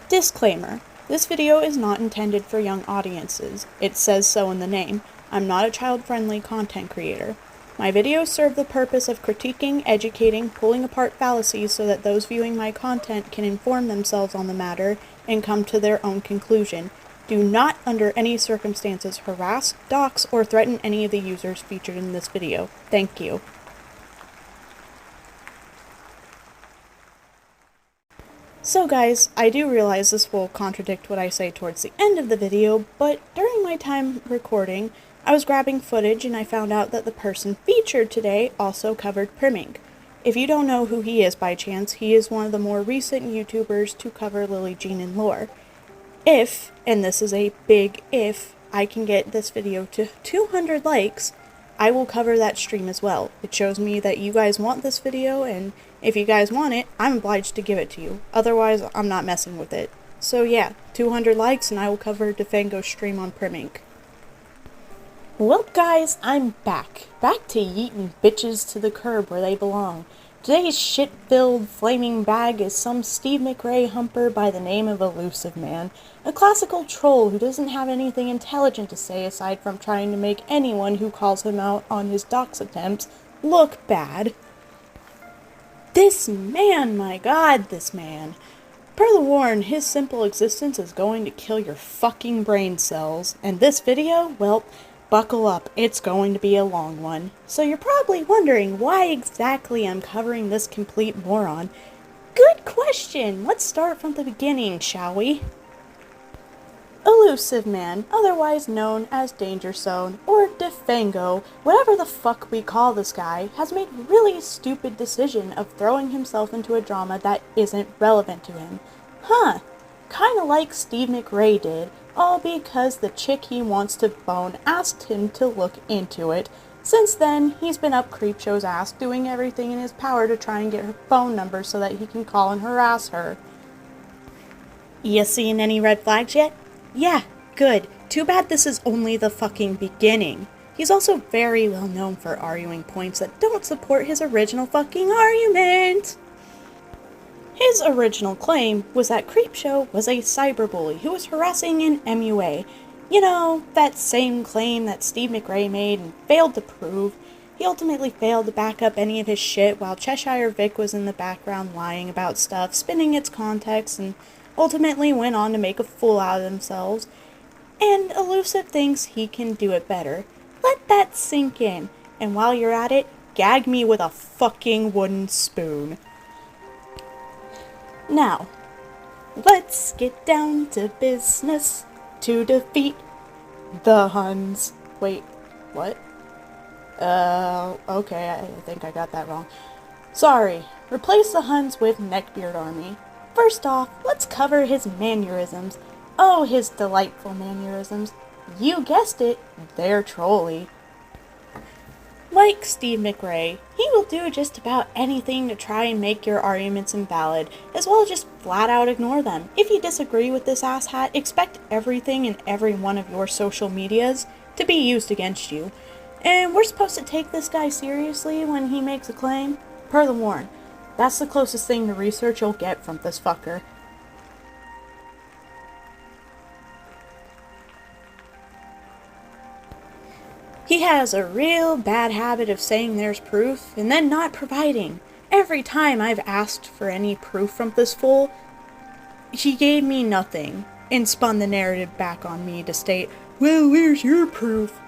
Disclaimer: this video is not intended for young audiences. It says so in the name. I'm not a child-friendly content creator. My videos serve the purpose of critiquing, educating, pulling apart fallacies so that those viewing my content can inform themselves on the matter and come to their own conclusion. Do not, under any circumstances, harass, dox, or threaten any of the users featured in this video. Thank you. So guys, I do realize this will contradict what I say towards the end of the video, but during my time recording, I was grabbing footage and I found out that the person featured today also covered primming. If you don't know who he is by chance, he is one of the more recent YouTubers to cover Lily Jean and lore. If, and this is a big if, I can get this video to 200 likes, I will cover that stream as well. It shows me that you guys want this video, and if you guys want it, I'm obliged to give it to you. Otherwise, I'm not messing with it. So yeah, 200 likes and I will cover Defango's stream on primming. Well guys, I'm back. Back to yeeting bitches to the curb where they belong. Today's shit-filled flaming bag is some Steve McRae humper by the name of Elusive Man, a classical troll who doesn't have anything intelligent to say aside from trying to make anyone who calls him out on his dox attempts look bad. This man, my god, this man. Per the warn, his simple existence is going to kill your fucking brain cells, and this video, well, buckle up, it's going to be a long one. So you're probably wondering why exactly I'm covering this complete moron. Good question! Let's start from the beginning, shall we? Elusive Man, otherwise known as Danger Zone, or Defango, whatever the fuck we call this guy, has made a really stupid decision of throwing himself into a drama that isn't relevant to him. Huh, kinda like Steve McRae did, all because the chick he wants to bone asked him to look into it. Since then, he's been up Creepshow's ass doing everything in his power to try and get her phone number so that he can call and harass her. Ya seeing any red flags yet? Yeah, good. Too bad this is only the fucking beginning. He's also very well known for arguing points that don't support his original fucking argument. His original claim was that Creepshow was a cyberbully who was harassing an MUA. You know, that same claim that Steve McRae made and failed to prove. He ultimately failed to back up any of his shit while Cheshire Vic was in the background lying about stuff, spinning its context, and ultimately went on to make a fool out of themselves. And Elusive thinks he can do it better. Let that sink in, and while you're at it, gag me with a fucking wooden spoon. Now, let's get down to business to defeat the Huns. Wait, what? Okay, I think I got that wrong. Sorry, replace the Huns with Neckbeard Army. First off, let's cover his mannerisms. Oh, his delightful mannerisms. You guessed it, they're trolly. Like Steve McRae, he will do just about anything to try and make your arguments invalid, as well as just flat out ignore them. If you disagree with this asshat, expect everything in every one of your social medias to be used against you. And we're supposed to take this guy seriously when he makes a claim? Per the warn, that's the closest thing to research you'll get from this fucker. He has a real bad habit of saying there's proof, and then not providing. Every time I've asked for any proof from this fool, he gave me nothing, and spun the narrative back on me to state, well, where's your proof?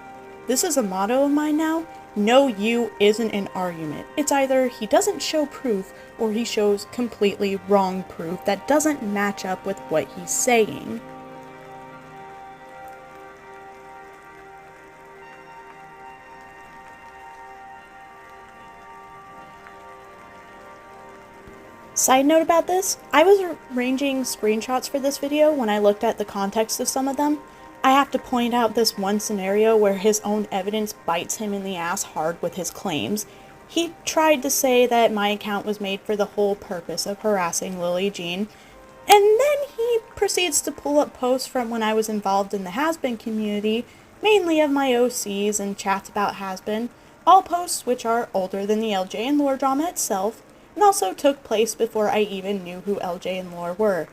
This is a motto of mine now. No you isn't an argument. It's either he doesn't show proof, or he shows completely wrong proof that doesn't match up with what he's saying. Side note about this, I was arranging screenshots for this video when I looked at the context of some of them. I have to point out this one scenario where his own evidence bites him in the ass hard with his claims. He tried to say that my account was made for the whole purpose of harassing Lily Jean, and then he proceeds to pull up posts from when I was involved in the Has-Been community, mainly of my OCs and chats about Has-Been, all posts which are older than the LJ and lore drama itself, and also took place before I even knew who LJ and lore were.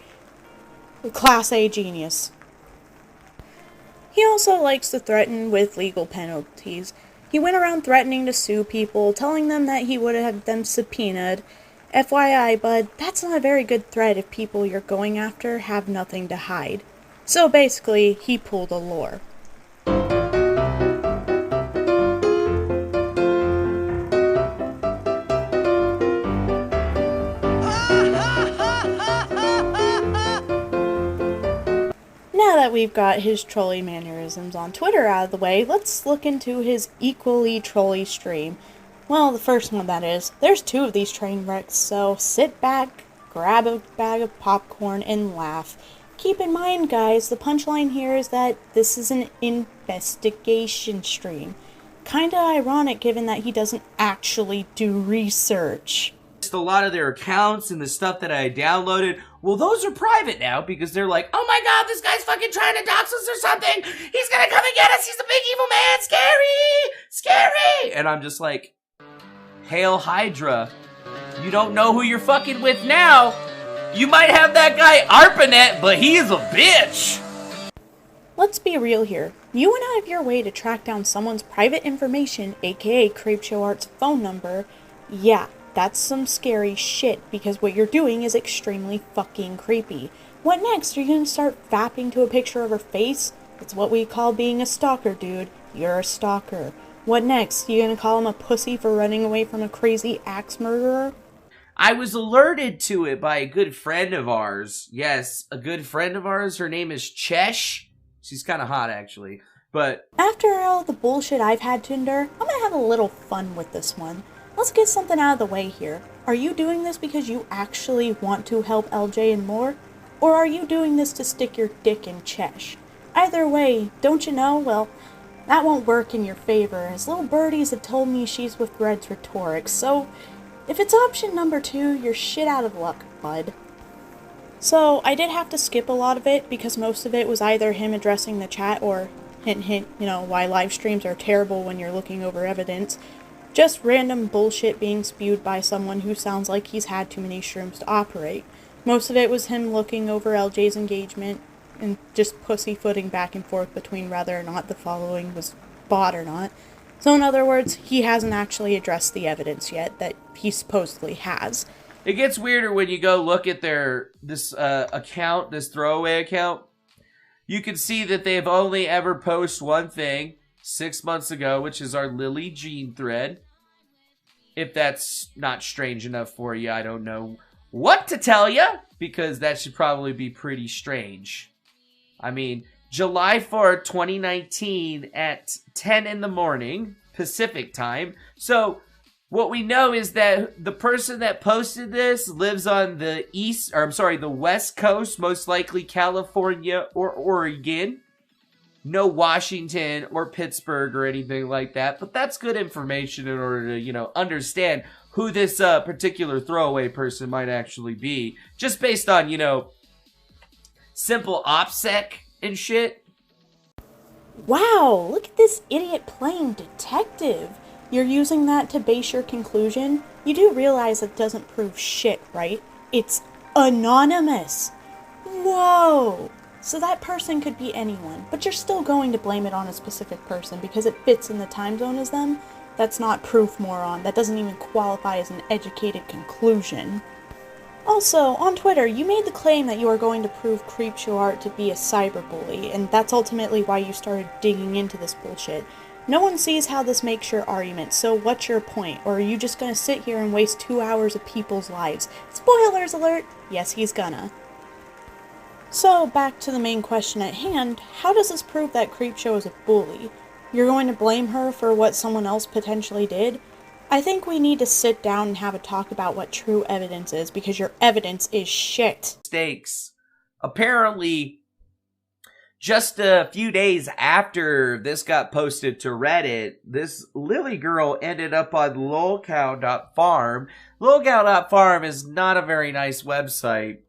Class A genius. He also likes to threaten with legal penalties. He went around threatening to sue people, telling them that he would have them subpoenaed. FYI, bud, that's not a very good threat if people you're going after have nothing to hide. So basically, he pulled a lure. Now that we've got his trolly mannerisms on Twitter out of the way, let's look into his equally trolly stream. Well, the first one, that is. There's 2 of these train wrecks, so sit back, grab a bag of popcorn, and laugh. Keep in mind, guys, the punchline here is that this is an investigation stream. Kinda ironic given that he doesn't actually do research. A lot of their accounts and the stuff that I downloaded, well, those are private now because they're like, oh my god, this guy's fucking trying to dox us or something. He's gonna come and get us. He's a big evil man. Scary! Scary! And I'm just like, Hail Hydra. You don't know who you're fucking with now. You might have that guy ARPANET, but he is a bitch. Let's be real here. You went out of your way to track down someone's private information, aka CreepshowArt's phone number. Yeah, that's some scary shit, because what you're doing is extremely fucking creepy. What next? Are you gonna start fapping to a picture of her face? It's what we call being a stalker, dude. You're a stalker. What next? You gonna call him a pussy for running away from a crazy axe murderer? I was alerted to it by a good friend of ours. Yes, a good friend of ours. Her name is Chesh. She's kind of hot, actually. But after all the bullshit I've had to endure, I'm gonna have a little fun with this one. Let's get something out of the way here. Are you doing this because you actually want to help LJ and more? Or are you doing this to stick your dick in Chesh? Either way, don't you know? Well, that won't work in your favor, as little birdies have told me she's with Red's rhetorics, so if it's option number 2, you're shit out of luck, bud. So, I did have to skip a lot of it, because most of it was either him addressing the chat, or hint hint, you know, why live streams are terrible when you're looking over evidence. Just random bullshit being spewed by someone who sounds like he's had too many shrooms to operate. Most of it was him looking over LJ's engagement, and just pussyfooting back and forth between whether or not the following was bought or not. So in other words, he hasn't actually addressed the evidence yet that he supposedly has. it gets weirder when you go look at this account, this throwaway account. You can see that they've only ever posted one thing 6 months ago, which is our Lily Jean thread. If that's not strange enough for you, I don't know what to tell you, because that should probably be pretty strange. I mean, July 4th, 2019 at 10 in the morning, Pacific time. So, what we know is that the person that posted this lives on the the West Coast, most likely California or Oregon. No Washington or Pittsburgh or anything like that, but that's good information in order to, you know, understand who this particular throwaway person might actually be. Just based on, you know, simple OPSEC and shit. Wow, look at this idiot playing detective. You're using that to base your conclusion? You do realize it doesn't prove shit, right? It's anonymous. Whoa! So that person could be anyone, but you're still going to blame it on a specific person because it fits in the time zone as them? That's not proof, moron. That doesn't even qualify as an educated conclusion. Also, on Twitter, you made the claim that you are going to prove CreepshowArt to be a cyberbully, and that's ultimately why you started digging into this bullshit. No one sees how this makes your argument, so what's your point? Or are you just gonna sit here and waste 2 hours of people's lives? Spoilers alert! Yes, he's gonna. So, back to the main question at hand, how does this prove that Creepshow is a bully? You're going to blame her for what someone else potentially did? I think we need to sit down and have a talk about what true evidence is, because your evidence is shit. Mistakes. Apparently, just a few days after this got posted to Reddit, this Lily girl ended up on lolcow.farm. Lolcow.farm is not a very nice website,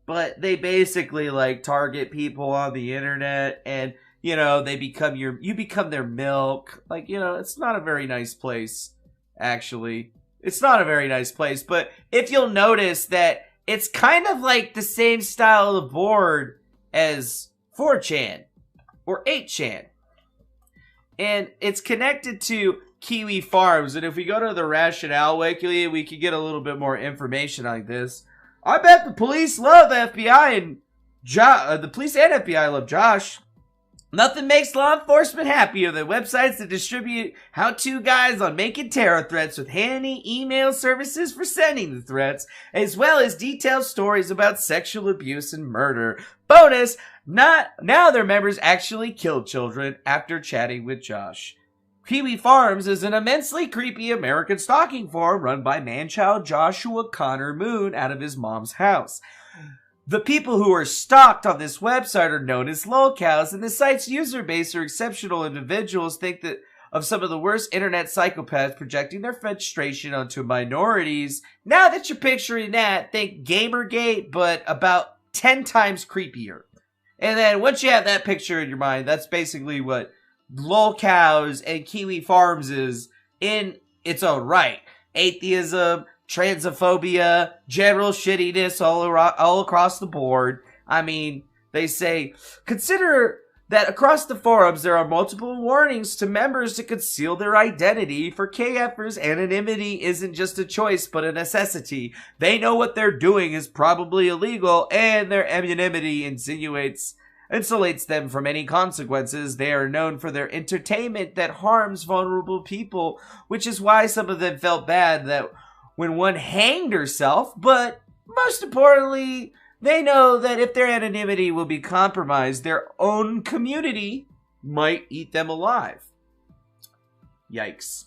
but they basically like target people on the internet, and you know, they become you become their milk. Like, you know, it's not a very nice place, actually. It's not a very nice place, but if you'll notice that it's kind of like the same style of board as 4chan or 8chan. And it's connected to Kiwi Farms. And if we go to the rationale wiki, we can get a little bit more information on this. I bet the police love the FBI and the police and FBI love Josh. Nothing makes law enforcement happier than websites that distribute how-to guides on making terror threats with handy email services for sending the threats, as well as detailed stories about sexual abuse and murder. Bonus, now their members actually killed children after chatting with Josh. Kiwi Farms is an immensely creepy American stalking forum run by man-child Joshua Connor Moon out of his mom's house. The people who are stalked on this website are known as lolcows, and the site's user base are exceptional individuals think that of some of the worst internet psychopaths projecting their frustration onto minorities. Now that you're picturing that, think Gamergate, but about 10 times creepier. And then once you have that picture in your mind, that's basically what lolcows and Kiwi Farms is in its own right. Atheism, transophobia, general shittiness all across the board. I mean, they say, consider that across the forums there are multiple warnings to members to conceal their identity. For KFers, anonymity isn't just a choice but a necessity. They know what they're doing is probably illegal, and their anonymity insulates them from any consequences. They are known for their entertainment that harms vulnerable people, which is why some of them felt bad that when one hanged herself, but most importantly, they know that if their anonymity will be compromised, their own community might eat them alive. Yikes.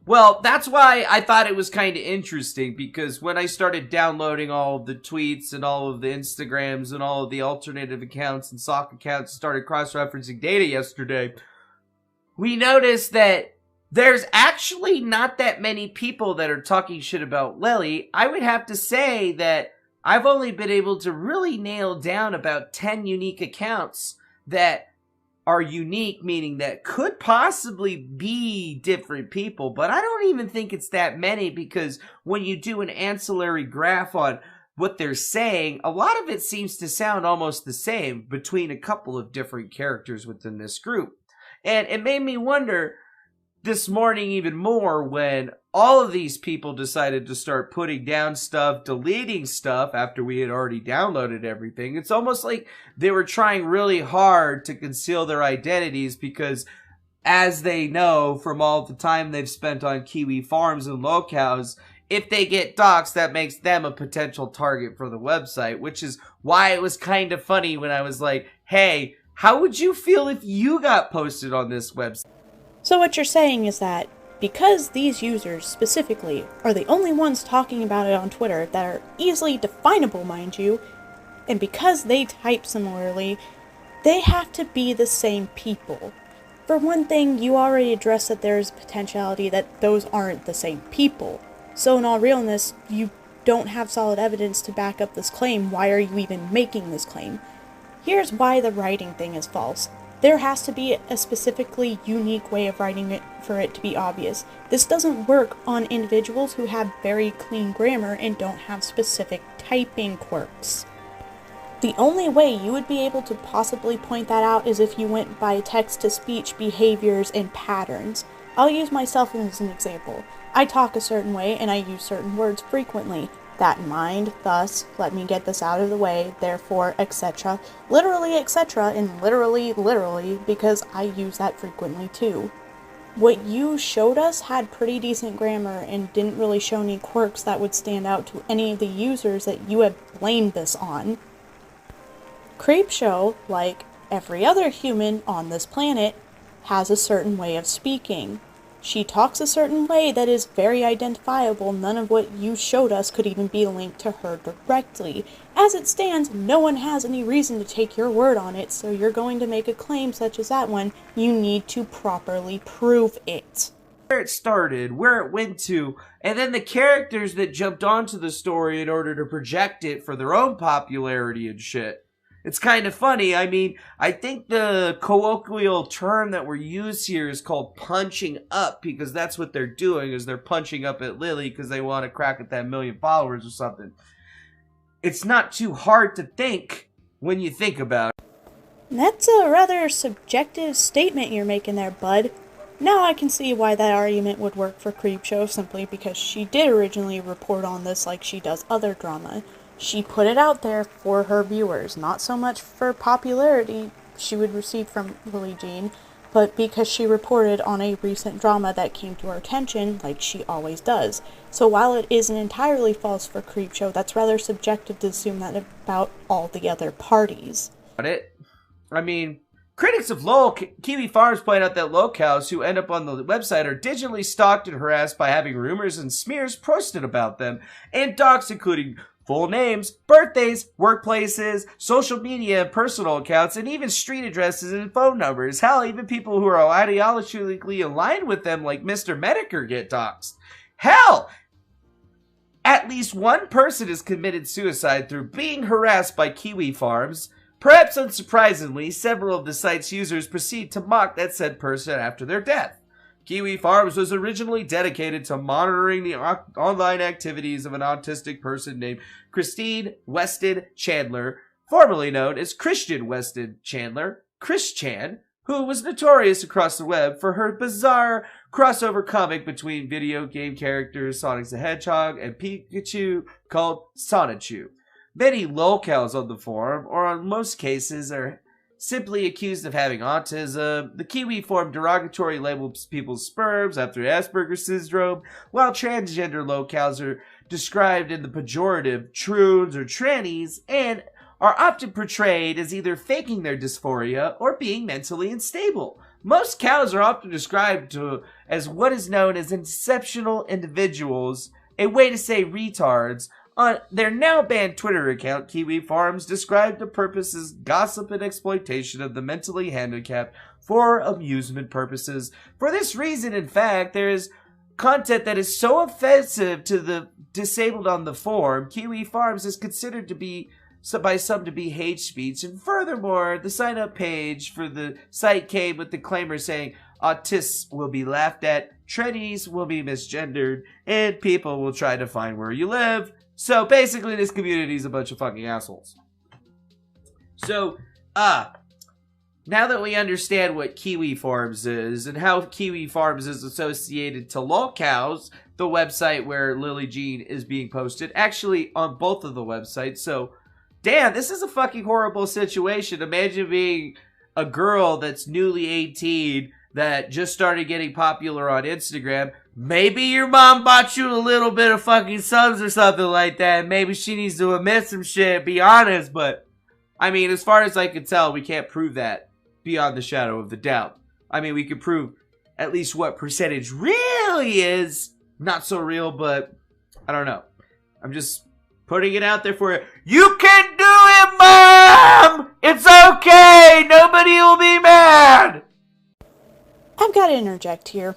Well, that's why I thought it was kind of interesting, because when I started downloading all of the tweets and all of the Instagrams and all of the alternative accounts and sock accounts, started cross-referencing data yesterday, we noticed that there's actually not that many people that are talking shit about Lily. I would have to say that I've only been able to really nail down about 10 unique accounts that are unique, meaning that could possibly be different people, but I don't even think it's that many, because when you do an ancillary graph on what they're saying, a lot of it seems to sound almost the same between a couple of different characters within this group. And it made me wonder this morning even more when all of these people decided to start putting down stuff, deleting stuff after we had already downloaded everything. It's almost like they were trying really hard to conceal their identities, because as they know from all the time they've spent on Kiwi Farms and lolcows, if they get doxxed, that makes them a potential target for the website, which is why it was kind of funny when I was like, hey, how would you feel if you got posted on this website? So what you're saying is that because these users specifically are the only ones talking about it on Twitter that are easily definable, mind you, and because they type similarly, they have to be the same people. For one thing, you already addressed that there's potentiality that those aren't the same people. So in all realness, you don't have solid evidence to back up this claim. Why are you even making this claim? Here's why the writing thing is false. There has to be a specifically unique way of writing it for it to be obvious. This doesn't work on individuals who have very clean grammar and don't have specific typing quirks. The only way you would be able to possibly point that out is if you went by text-to-speech behaviors and patterns. I'll use myself as an example. I talk a certain way and I use certain words frequently. That in mind, thus, let me get this out of the way, therefore, etc. Literally, etc. and literally, because I use that frequently too. What you showed us had pretty decent grammar and didn't really show any quirks that would stand out to any of the users that you have blamed this on. Creepshow, like every other human on this planet, has a certain way of speaking. She talks a certain way that is very identifiable. None of what you showed us could even be linked to her directly. As it stands, no one has any reason to take your word on it, so you're going to make a claim such as that one, you need to properly prove it. Where it started, where it went to, and then the characters that jumped onto the story in order to project it for their own popularity and shit. It's kind of funny. I mean, I think the colloquial term that we're used here is called punching up, because that's what they're doing, is they're punching up at Lily because they want to crack at that 1 million followers or something. It's not too hard to think when you think about it. That's a rather subjective statement you're making there, bud. Now I can see why that argument would work for Creepshow, simply because she did originally report on this like she does other drama. She put it out there for her viewers, not so much for popularity she would receive from Lily Jean, but because she reported on a recent drama that came to her attention, like she always does. So while it isn't entirely false for Creepshow, that's rather subjective to assume that about all the other parties. I mean, critics of Lowell Kiwi Farms point out that locals who end up on the website are digitally stalked and harassed by having rumors and smears posted about them, and doxed, including full names, birthdays, workplaces, social media, personal accounts, and even street addresses and phone numbers. Hell, even people who are ideologically aligned with them, like Mr. Medicare, get doxed. Hell! At least one person has committed suicide through being harassed by Kiwi Farms. Perhaps unsurprisingly, several of the site's users proceed to mock that said person after their death. Kiwi Farms was originally dedicated to monitoring the online activities of an autistic person named Christine Weston Chandler, formerly known as Christian Weston Chandler, Chris Chan, who was notorious across the web for her bizarre crossover comic between video game characters Sonic the Hedgehog and Pikachu called Sonichu. Many locals on the forum, or in most cases, are simply accused of having autism. The Kiwi forum derogatory labels people's sperms after Asperger's syndrome, while transgender locals are described in the pejorative troons or trannies, and are often portrayed as either faking their dysphoria or being mentally unstable. Most cows are often described as what is known as exceptional individuals, a way to say retards. On their now banned Twitter account, Kiwi Farms described the purpose as gossip and exploitation of the mentally handicapped for amusement purposes. For this reason, in fact, there is content that is so offensive to the disabled on the forum, Kiwi Farms is considered to be, by some, to be hate speech. And furthermore, the sign-up page for the site came with the disclaimer saying, autists will be laughed at, trannies will be misgendered, and people will try to find where you live. So basically, this community is a bunch of fucking assholes. So, now that we understand what Kiwi Farms is and how Kiwi Farms is associated to Lolcows, the website where Lily Jean is being posted, actually on both of the websites. So, damn, this is a fucking horrible situation. Imagine being a girl that's newly 18 that just started getting popular on Instagram. Maybe your mom bought you a little bit of fucking subs or something like that. Maybe she needs to admit some shit, be honest. But, I mean, as far as I can tell, we can't prove that beyond the shadow of the doubt. I mean, we can prove at least what percentage really is not so real, but I don't know. I'm just putting it out there for you. You can do it, Mom! It's okay! Nobody will be mad! I've got to interject here.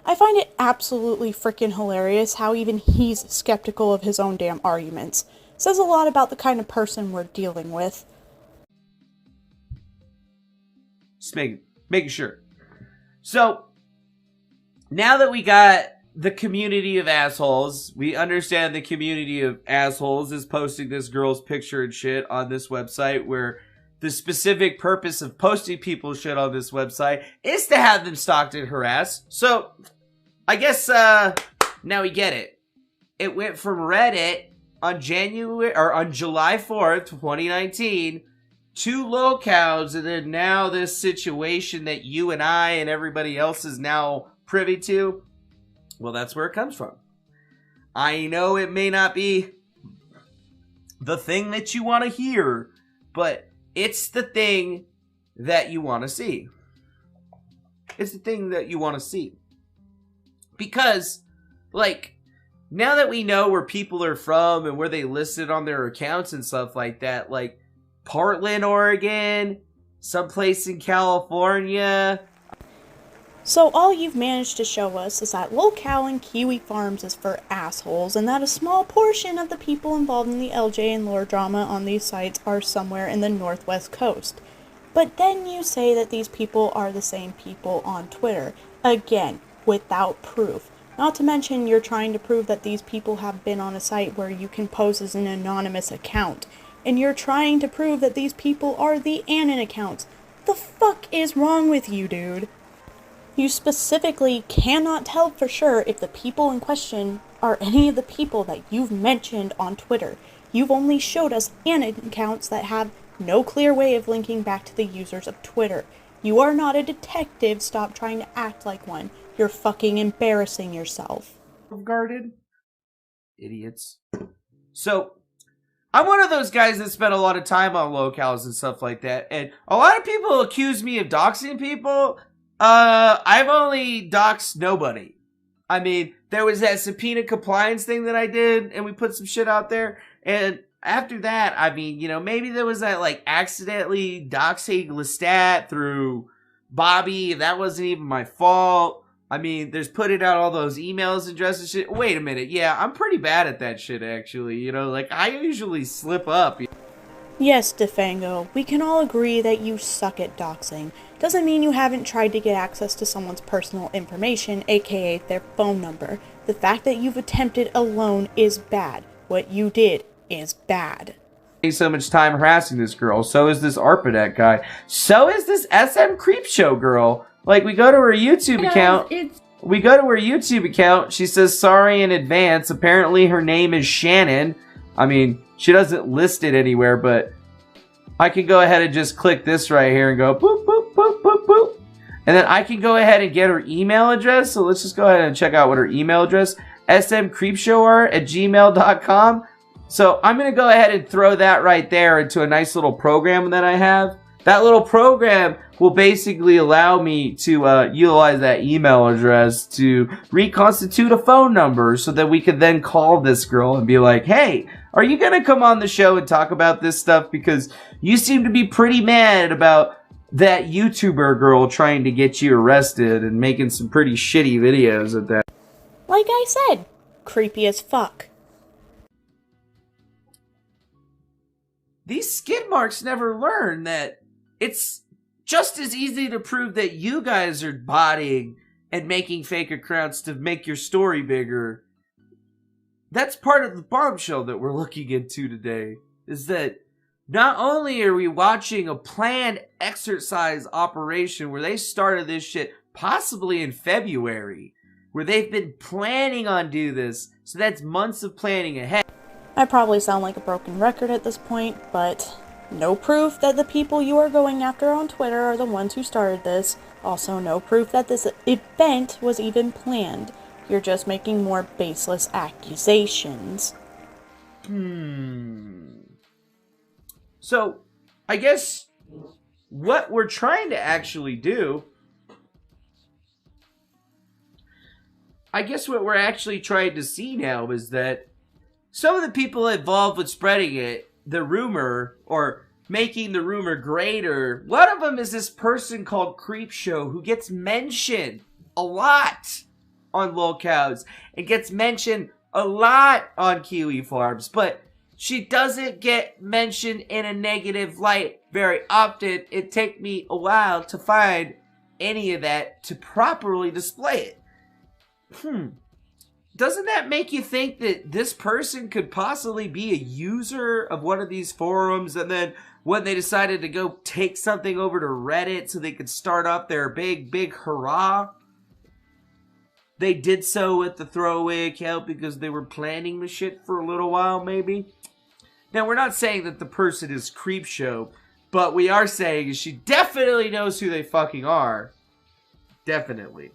I find it absolutely freaking hilarious how even he's skeptical of his own damn arguments. Says a lot about the kind of person we're dealing with. Just making sure. So, now that we got the community of assholes, we understand the community of assholes is posting this girl's picture and shit on this website, where the specific purpose of posting people's shit on this website is to have them stalked and harassed. So, I guess, now we get it. It went from Reddit on July 4th, 2019, to locals, and then now this situation that you and I and everybody else is now privy to. Well, that's where it comes from. I know it may not be the thing that you want to hear, but it's the thing that you want to see. It's the thing that you want to see. Because, like, now that we know where people are from and where they listed on their accounts and stuff like that, like Portland, Oregon, someplace in California. So all you've managed to show us is that lolcow and Kiwi Farms is for assholes, and that a small portion of the people involved in the LJ and lore drama on these sites are somewhere in the northwest coast. But then you say that these people are the same people on Twitter, again, without proof. Not to mention you're trying to prove that these people have been on a site where you can pose as an anonymous account, and you're trying to prove that these people are the Anon accounts. The fuck is wrong with you, dude? You specifically cannot tell for sure if the people in question are any of the people that you've mentioned on Twitter. You've only showed us Anon accounts that have no clear way of linking back to the users of Twitter. You are not a detective, stop trying to act like one. You're fucking embarrassing yourself. Guarded? Idiots. So, I'm one of those guys that spent a lot of time on locales and stuff like that, and a lot of people accuse me of doxing people. I've only doxed nobody. I mean, there was that subpoena compliance thing that I did, and we put some shit out there, and after that, I mean, you know, maybe there was that, like, accidentally doxing Lestat through Bobby, that wasn't even my fault. I mean, there's putting out all those emails addresses and shit. Wait a minute, yeah, I'm pretty bad at that shit, actually, you know, like, I usually slip up. Yes, Defango, we can all agree that you suck at doxing. Doesn't mean you haven't tried to get access to someone's personal information, aka their phone number. The fact that you've attempted alone is bad. What you did is bad. So much time harassing this girl. So is this ARPANET guy. So is this SM Creepshow girl. Like, we go to her YouTube account. We go to her YouTube account. She says sorry in advance. Apparently her name is Shannon. I mean, she doesn't list it anywhere, but I can go ahead and just click this right here and go boop, boop, boop, boop, boop. And then I can go ahead and get her email address. So let's just go ahead and check out what her email address, smcreepshower@gmail.com. So I'm going to go ahead and throw that right there into a nice little program that I have. That little program will basically allow me to utilize that email address to reconstitute a phone number so that we could then call this girl and be like, hey, are you going to come on the show and talk about this stuff? Because you seem to be pretty mad about that YouTuber girl trying to get you arrested and making some pretty shitty videos at that. Like I said, creepy as fuck. These skid marks never learn that it's just as easy to prove that you guys are botting and making fake accounts to make your story bigger. That's part of the bombshell that we're looking into today, is that not only are we watching a planned exercise operation where they started this shit possibly in February, where they've been planning on doing this, so that's months of planning ahead. I probably sound like a broken record at this point, but no proof that the people you are going after on Twitter are the ones who started this. Also, no proof that this event was even planned. You're just making more baseless accusations. So, I guess what we're trying to actually do, what we're actually trying to see now is that some of the people involved with spreading it, the rumor, or making the rumor greater, one of them is this person called Creepshow who gets mentioned a lot on lolcows and gets mentioned a lot on Kiwi Farms, but she doesn't get mentioned in a negative light very often. It takes me a while to find any of that to properly display it. Doesn't that make you think that this person could possibly be a user of one of these forums, and then when they decided to go take something over to Reddit so they could start up their big hurrah, they did so with the throwaway account because they were planning the shit for a little while, maybe? Now, we're not saying that the person is Creepshow, but we are saying she definitely knows who they fucking are. Definitely.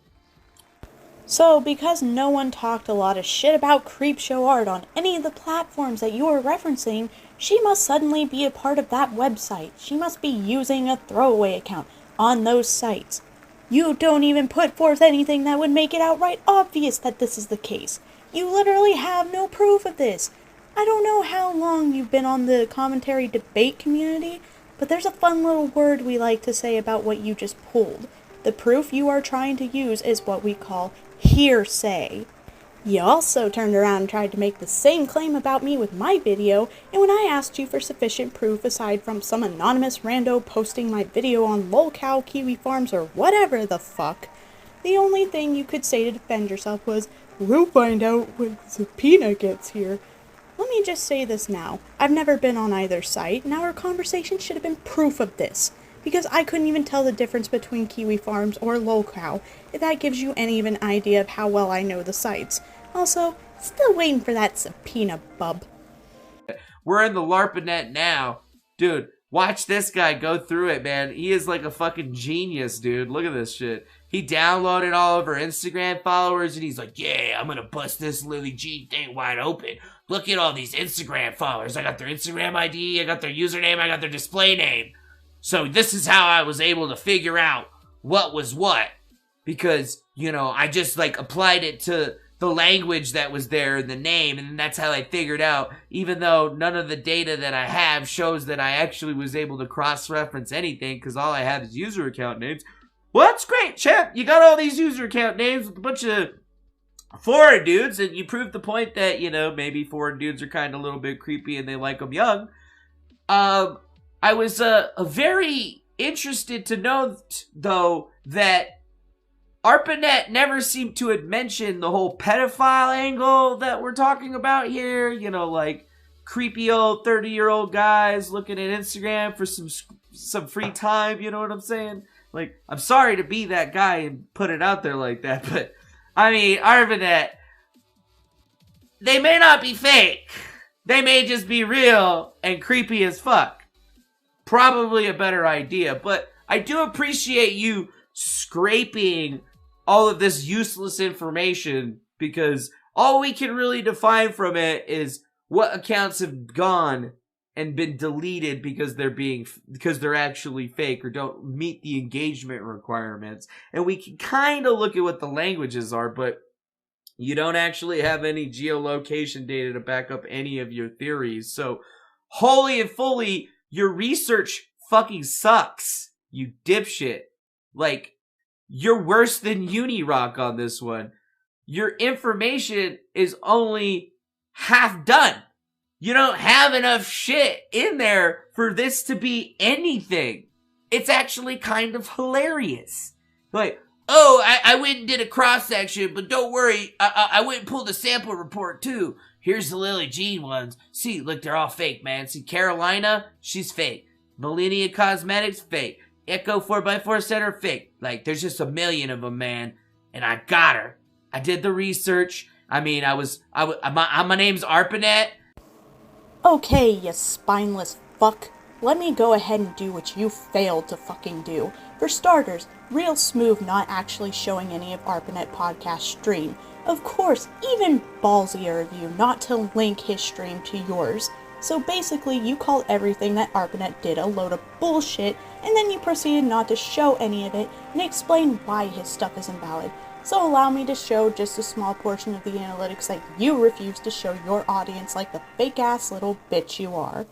So, because no one talked a lot of shit about Creepshow art on any of the platforms that you are referencing, she must suddenly be a part of that website. She must be using a throwaway account on those sites. You don't even put forth anything that would make it outright obvious that this is the case. You literally have no proof of this. I don't know how long you've been on the commentary debate community, but there's a fun little word we like to say about what you just pulled. The proof you are trying to use is what we call hearsay. You also turned around and tried to make the same claim about me with my video, and when I asked you for sufficient proof aside from some anonymous rando posting my video on lolcow, kiwi farms, or whatever the fuck, the only thing you could say to defend yourself was, "We'll find out when the subpoena gets here." Let me just say this now. I've never been on either site, and our conversation should have been proof of this, because I couldn't even tell the difference between Kiwi Farms or lolcow, if that gives you any of an idea of how well I know the sites. Also, still waiting for that subpoena, bub. We're in the LARPanet now. Dude, watch this guy go through it, man. He is like a fucking genius, dude. Look at this shit. He downloaded all of her Instagram followers, and he's like, yeah, I'm gonna bust this Lily G thing wide open. Look at all these Instagram followers. I got their Instagram ID, I got their username, I got their display name. So this is how I was able to figure out what was what. Because, you know, I just, like, applied it to the language that was there in the name, and that's how I figured out, even though none of the data that I have shows that I actually was able to cross-reference anything, because all I have is user account names. Well, that's great, champ. You got all these user account names with a bunch of foreign dudes, and you proved the point that, you know, maybe foreign dudes are kind of a little bit creepy and they like them young. I was very interested to know, though, that ARPANET never seemed to have mentioned the whole pedophile angle that we're talking about here. You know, like creepy old 30-year-old guys looking at Instagram for some free time. You know what I'm saying? Like, I'm sorry to be that guy and put it out there like that, but I mean, ARPANET, they may not be fake. They may just be real and creepy as fuck. Probably a better idea, but I do appreciate you scraping all of this useless information, because all we can really define from it is what accounts have gone and been deleted because they're actually fake or don't meet the engagement requirements. And we can kind of look at what the languages are, but you don't actually have any geolocation data to back up any of your theories. So, wholly and fully, your research fucking sucks, you dipshit. Like, you're worse than Unirock on this one. Your information is only half done. You don't have enough shit in there for this to be anything. It's actually kind of hilarious. Like, oh, I went and did a cross-section, but don't worry, I went and pulled a sample report too. Here's the Lily Jean ones. See, look, they're all fake, man. See, Carolina, she's fake. Millennia Cosmetics, fake. Echo 4x4 Center, fake. Like, there's just a million of them, man. And I got her. I did the research. I mean, my name's ARPANET. Okay, you spineless fuck. Let me go ahead and do what you failed to fucking do. For starters, real smooth not actually showing any of ARPANET podcast stream. Of course, even ballsier of you not to link his stream to yours. So basically, you called everything that ARPANET did a load of bullshit, and then you proceeded not to show any of it and explain why his stuff isn't valid. So allow me to show just a small portion of the analytics that you refuse to show your audience like the fake-ass little bitch you are.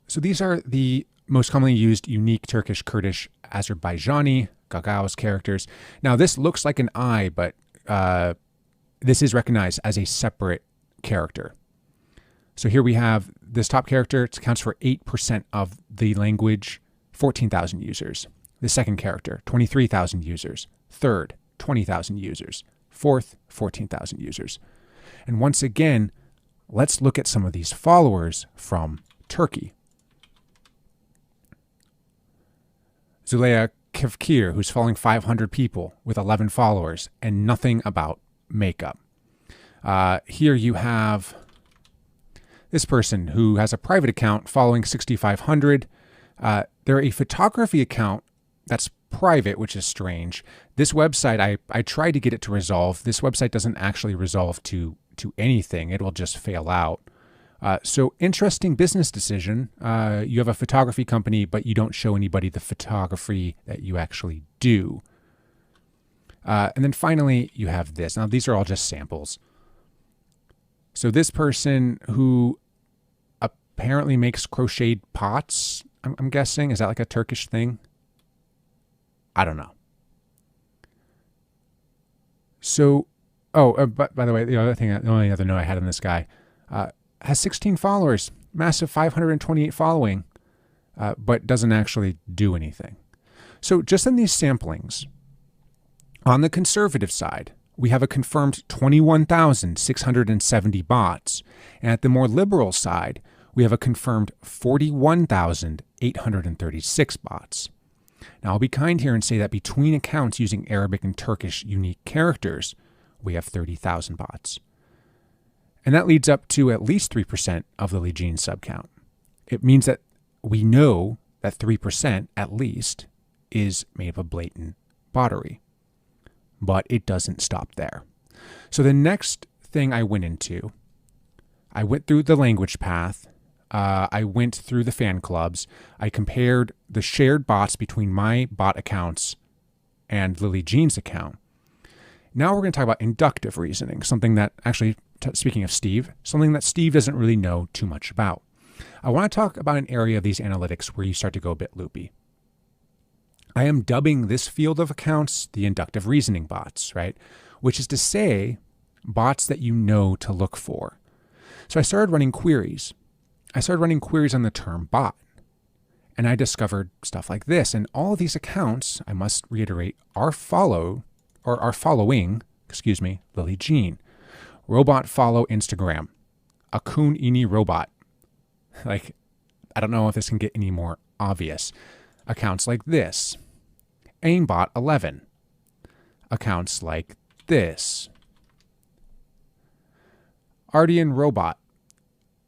So these are the most commonly used unique Turkish, Kurdish, Azerbaijani, Gagauz characters. Now this looks like an I, but this is recognized as a separate character. So here we have this top character. It accounts for 8% of the language, 14,000 users. The second character, 23,000 users. Third, 20,000 users. Fourth, 14,000 users. And once again, let's look at some of these followers from Turkey. Zuleyha Kevkir, who's following 500 people with 11 followers and nothing about makeup. Here you have this person who has a private account following 6,500. They're a photography account that's private, which is strange. This website, I tried to get it to resolve. This website doesn't actually resolve to anything. It will just fail out. So interesting business decision. You have a photography company, but you don't show anybody the photography that you actually do. And then finally, you have this. Now, these are all just samples. So this person who apparently makes crocheted pots, I'm guessing. Is that like a Turkish thing? I don't know. So, but by the way, the only other note I had on this guy, has 16 followers, massive 528 following, but doesn't actually do anything. So just in these samplings, on the conservative side, we have a confirmed 21,670 bots. And at the more liberal side, we have a confirmed 41,836 bots. Now, I'll be kind here and say that between accounts using Arabic and Turkish unique characters, we have 30,000 bots. And that leads up to at least 3% of the Legion subcount. It means that we know that 3% at least is made up of blatant bottery. But it doesn't stop there. So the next thing I went through the language path. I went through the fan clubs. I compared the shared bots between my bot accounts and Lily Jean's account. Now we're going to talk about inductive reasoning, something that actually, speaking of Steve, something that Steve doesn't really know too much about. I want to talk about an area of these analytics where you start to go a bit loopy. I am dubbing this field of accounts the inductive reasoning bots, right? Which is to say, bots that you know to look for. So I started running queries. I started running queries on the term bot. And I discovered stuff like this. And all of these accounts, I must reiterate, are following, Lily Jean. Robot follow Instagram. Akun ini robot. Like, I don't know if this can get any more obvious. Accounts like this. Aimbot 11. Accounts like this. Ardian Robot.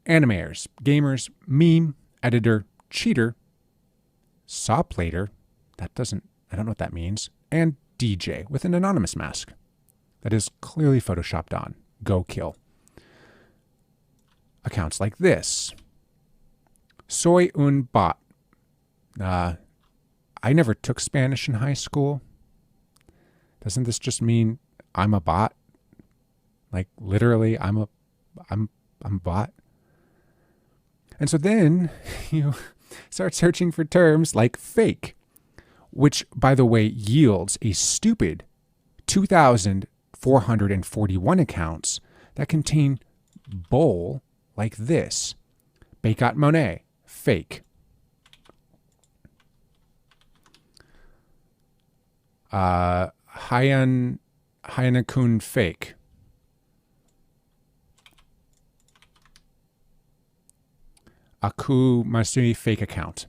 Animators, gamers, meme, editor, cheater, soplater, I don't know what that means, and DJ with an anonymous mask. That is clearly photoshopped on. Go kill. Accounts like this. Soy un bot. I never took Spanish in high school. Doesn't this just mean I'm a bot? Like literally, I'm a bot. And so then you start searching for terms like fake, which, by the way, yields a stupid 2,441 accounts that contain bowl like this. Bekat Monet, fake. Hayanakun, fake. Aku Masui, fake account.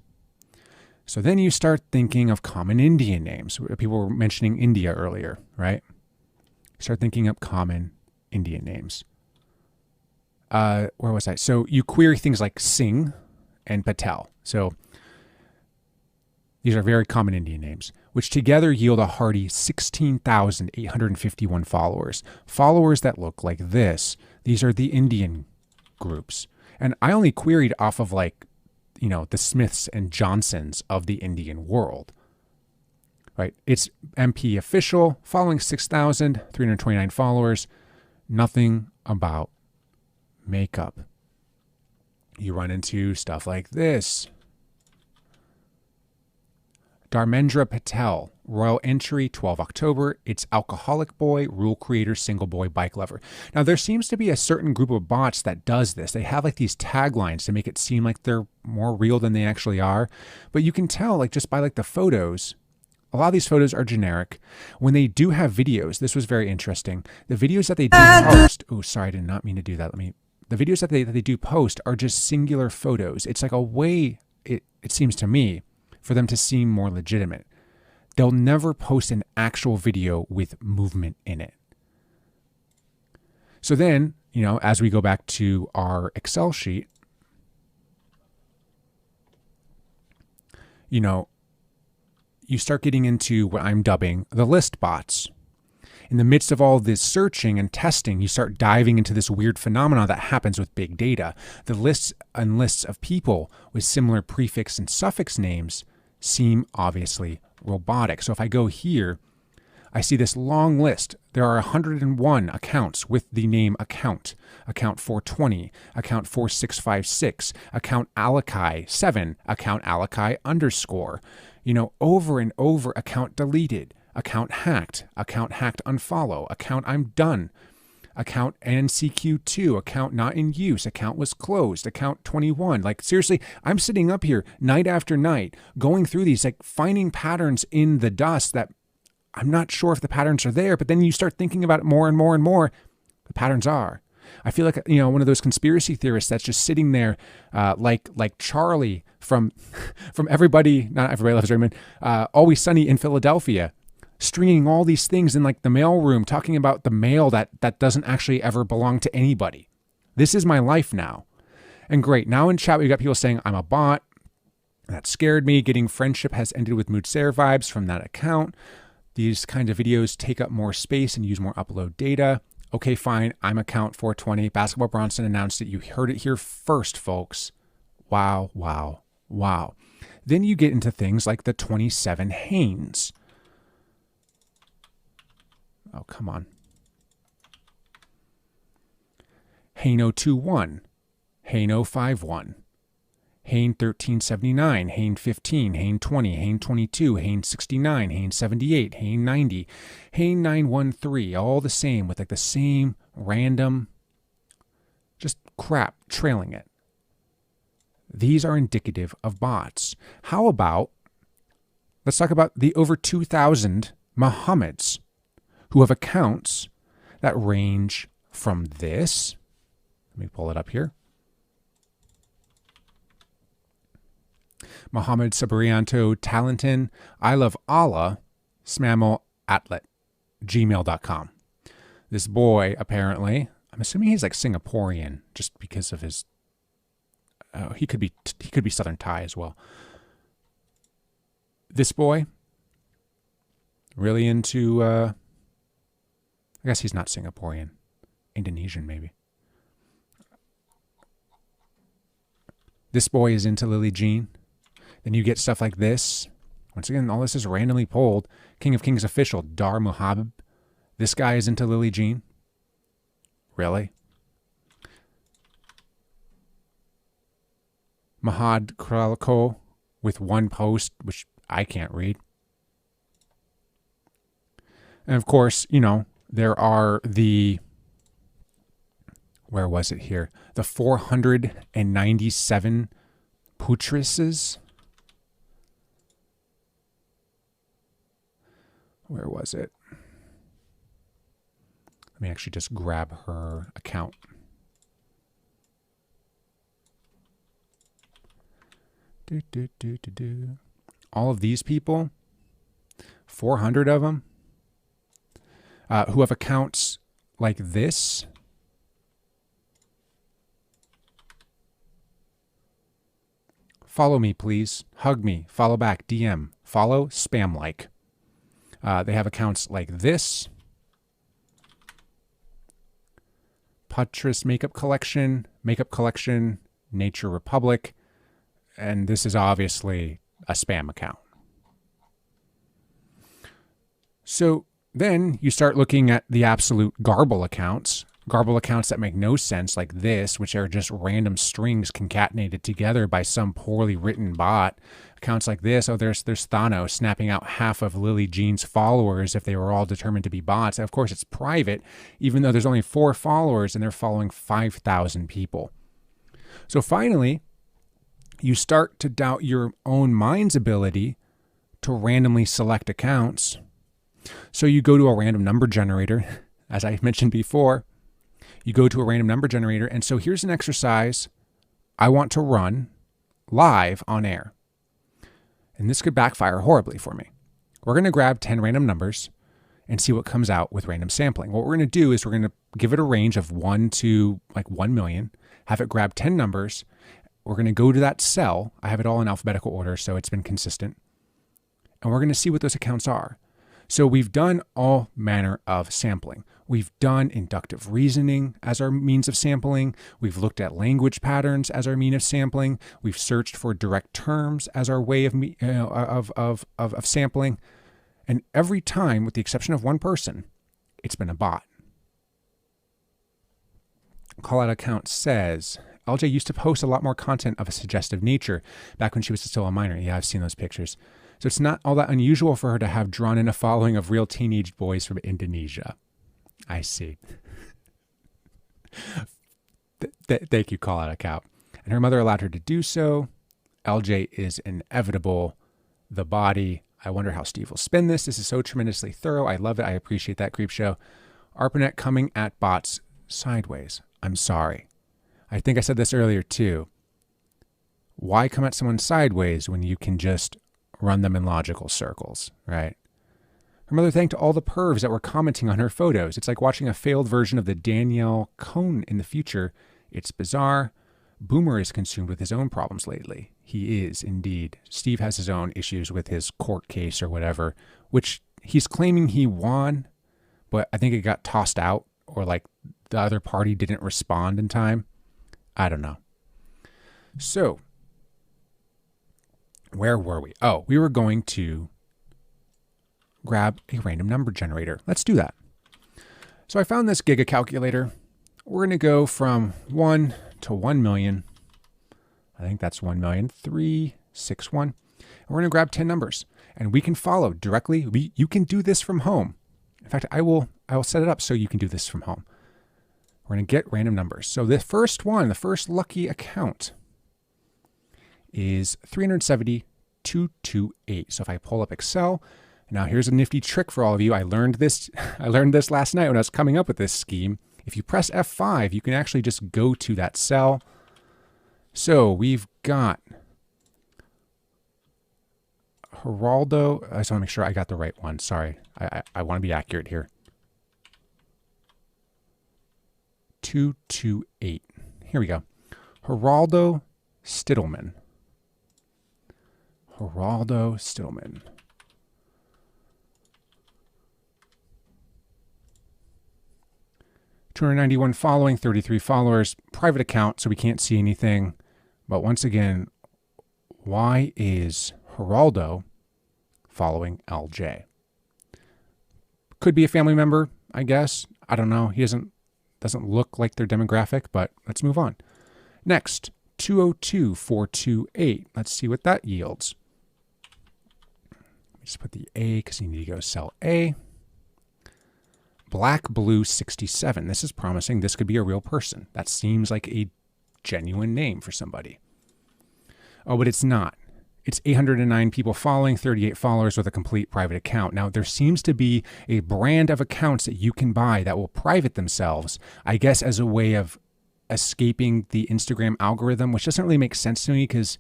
So then you start thinking of common Indian names. People were mentioning India earlier, right? You start thinking of common Indian names. Where was I? So you query things like Singh and Patel. So these are very common Indian names, which together yield a hearty 16,851 followers. Followers that look like this. These are the Indian groups. And I only queried off of the Smiths and Johnsons of the Indian world, right? It's MP official, following 6,329 followers, nothing about makeup. You run into stuff like this. Dharmendra Patel, Royal Entry, 12 October. It's Alcoholic Boy, Rule Creator, Single Boy, Bike Lover. Now, there seems to be a certain group of bots that does this. They have like these taglines to make it seem like they're more real than they actually are. But you can tell just by the photos. A lot of these photos are generic. When they do have videos, this was very interesting. The videos that they do post, oh, sorry, I did not mean to do that. The videos that they do post are just singular photos. It's like a way, it seems to me, for them to seem more legitimate. They'll never post an actual video with movement in it. So then, as we go back to our Excel sheet, you start getting into what I'm dubbing the list bots. In the midst of all this searching and testing, you start diving into this weird phenomenon that happens with big data. The lists and lists of people with similar prefix and suffix names seem obviously robotic. So if I go here, I see this long list. There are 101 accounts with the name account, account 420, account 4656, account Alakai 7, account Alakai _, over and over, account deleted, account hacked unfollow, account I'm done, account NCQ2, account not in use, account was closed, account 21. Like seriously, I'm sitting up here night after night going through these, like finding patterns in the dust that I'm not sure if the patterns are there, but then you start thinking about it more and more and more, the patterns are. I feel like, you know, one of those conspiracy theorists that's just sitting there like Charlie from Everybody, not Everybody Loves Raymond, Always Sunny in Philadelphia, stringing all these things in like the mail room, talking about the mail that doesn't actually ever belong to anybody. This is my life now. And great, now in chat we got people saying I'm a bot. That scared me. Getting friendship has ended with mood Sarah vibes from that account. These kinds of videos take up more space and use more upload data. Okay, fine. I'm account 420. Basketball Bronson announced it. You heard it here first, folks. Wow, wow, wow. Then you get into things like the 27 Haynes. Oh, come on. Hayne 021. Hayne 051. Hayne 1379, Hayne 15, Hayne 20, Hayne 22, Hayne 69, Hayne 78, Hayne 90, Hayne 913, all the same with like the same random just crap trailing it. These are indicative of bots. How about, let's talk about the over 2,000 Mohammeds who have accounts that range from this. Let me pull it up here. Mohammed Sabrianto Talenton, I love Allah, Smammel Atlet, gmail.com. This boy, apparently, I'm assuming he's like Singaporean, just because of his, he could be Southern Thai as well. This boy, really into, I guess he's not Singaporean, Indonesian maybe. This boy is into Lily Jean. Then you get stuff like this. Once again, all this is randomly pulled. King of Kings official, Dar Muhabib. This guy is into Lily Jean. Really? Mahad Kralko with one post, which I can't read. And of course, you know, there are the, where was it here? The 497 Putresses. Where was it? Let me actually just grab her account. All of these people, 400 of them, who have accounts like this. Follow me, please. Hug me. Follow back. DM. Follow. Spam like. They have accounts like this. Patris Makeup Collection, Nature Republic, and this is obviously a spam account. So then you start looking at the absolute garble accounts that make no sense, like this, which are just random strings concatenated together by some poorly written bot. Accounts like this, oh, there's Thanos snapping out half of Lily Jean's followers if they were all determined to be bots. And of course, it's private, even though there's only 4 followers and they're following 5,000 people. So finally, you start to doubt your own mind's ability to randomly select accounts. So you go to a random number generator, as I mentioned before. You go to a random number generator, and so here's an exercise I want to run live on air. And this could backfire horribly for me. We're going to grab 10 random numbers and see what comes out with random sampling. What we're going to do is we're going to give it a range of 1 to like 1 million, have it grab 10 numbers. We're going to go to that cell. I have it all in alphabetical order, so it's been consistent. And we're going to see what those accounts are. So we've done all manner of sampling. We've done inductive reasoning as our means of sampling. We've looked at language patterns as our mean of sampling. We've searched for direct terms as our way of sampling. And every time, with the exception of one person, it's been a bot. Call out account says, LJ used to post a lot more content of a suggestive nature back when she was still a minor. Yeah, I've seen those pictures. So it's not all that unusual for her to have drawn in a following of real teenage boys from Indonesia. I see. Thank you, call out account. And her mother allowed her to do so. LJ is inevitable. The body. I wonder how Steve will spin this. This is so tremendously thorough. I love it. I appreciate that, Creepshow. ARPANET coming at bots sideways. I'm sorry. I think I said this earlier too. Why come at someone sideways when you can just run them in logical circles, right? Her mother thanked all the pervs that were commenting on her photos. It's like watching a failed version of the Danielle Cohn in the future. It's bizarre. Boomer is consumed with his own problems lately. He is, indeed. Steve has his own issues with his court case or whatever, which he's claiming he won, but I think it got tossed out, or like the other party didn't respond in time. I don't know. So, where were we? Oh, we were going to grab a random number generator. Let's do that. So I found this Giga calculator. We're going to go from 1 to 1 million. I think that's 1,361,000. And we're going to grab 10 numbers. And we can follow directly. You can do this from home. In fact, I will set it up so you can do this from home. We're going to get random numbers. So the first one, the first lucky account is 370,228. So if I pull up Excel, now here's a nifty trick for all of you. I learned this last night when I was coming up with this scheme. If you press F5, you can actually just go to that cell. So we've got Geraldo. I just want to make sure I got the right one. Sorry. I want to be accurate here. 228. Here we go. Geraldo Stidleman. Geraldo Stidleman. $291 following, 33 followers, private account, so we can't see anything. But once again, why is Geraldo following LJ? Could be a family member, I guess. I don't know. He doesn't look like their demographic, but let's move on. Next, 202,428. Let's see what that yields. Just put the A because you need to go cell A. Black Blue 67. This is promising. This could be a real person. That seems like a genuine name for somebody. Oh, but it's not. It's 809 people following, 38 followers with a complete private account. Now, there seems to be a brand of accounts that you can buy that will private themselves, I guess, as a way of escaping the Instagram algorithm, which doesn't really make sense to me because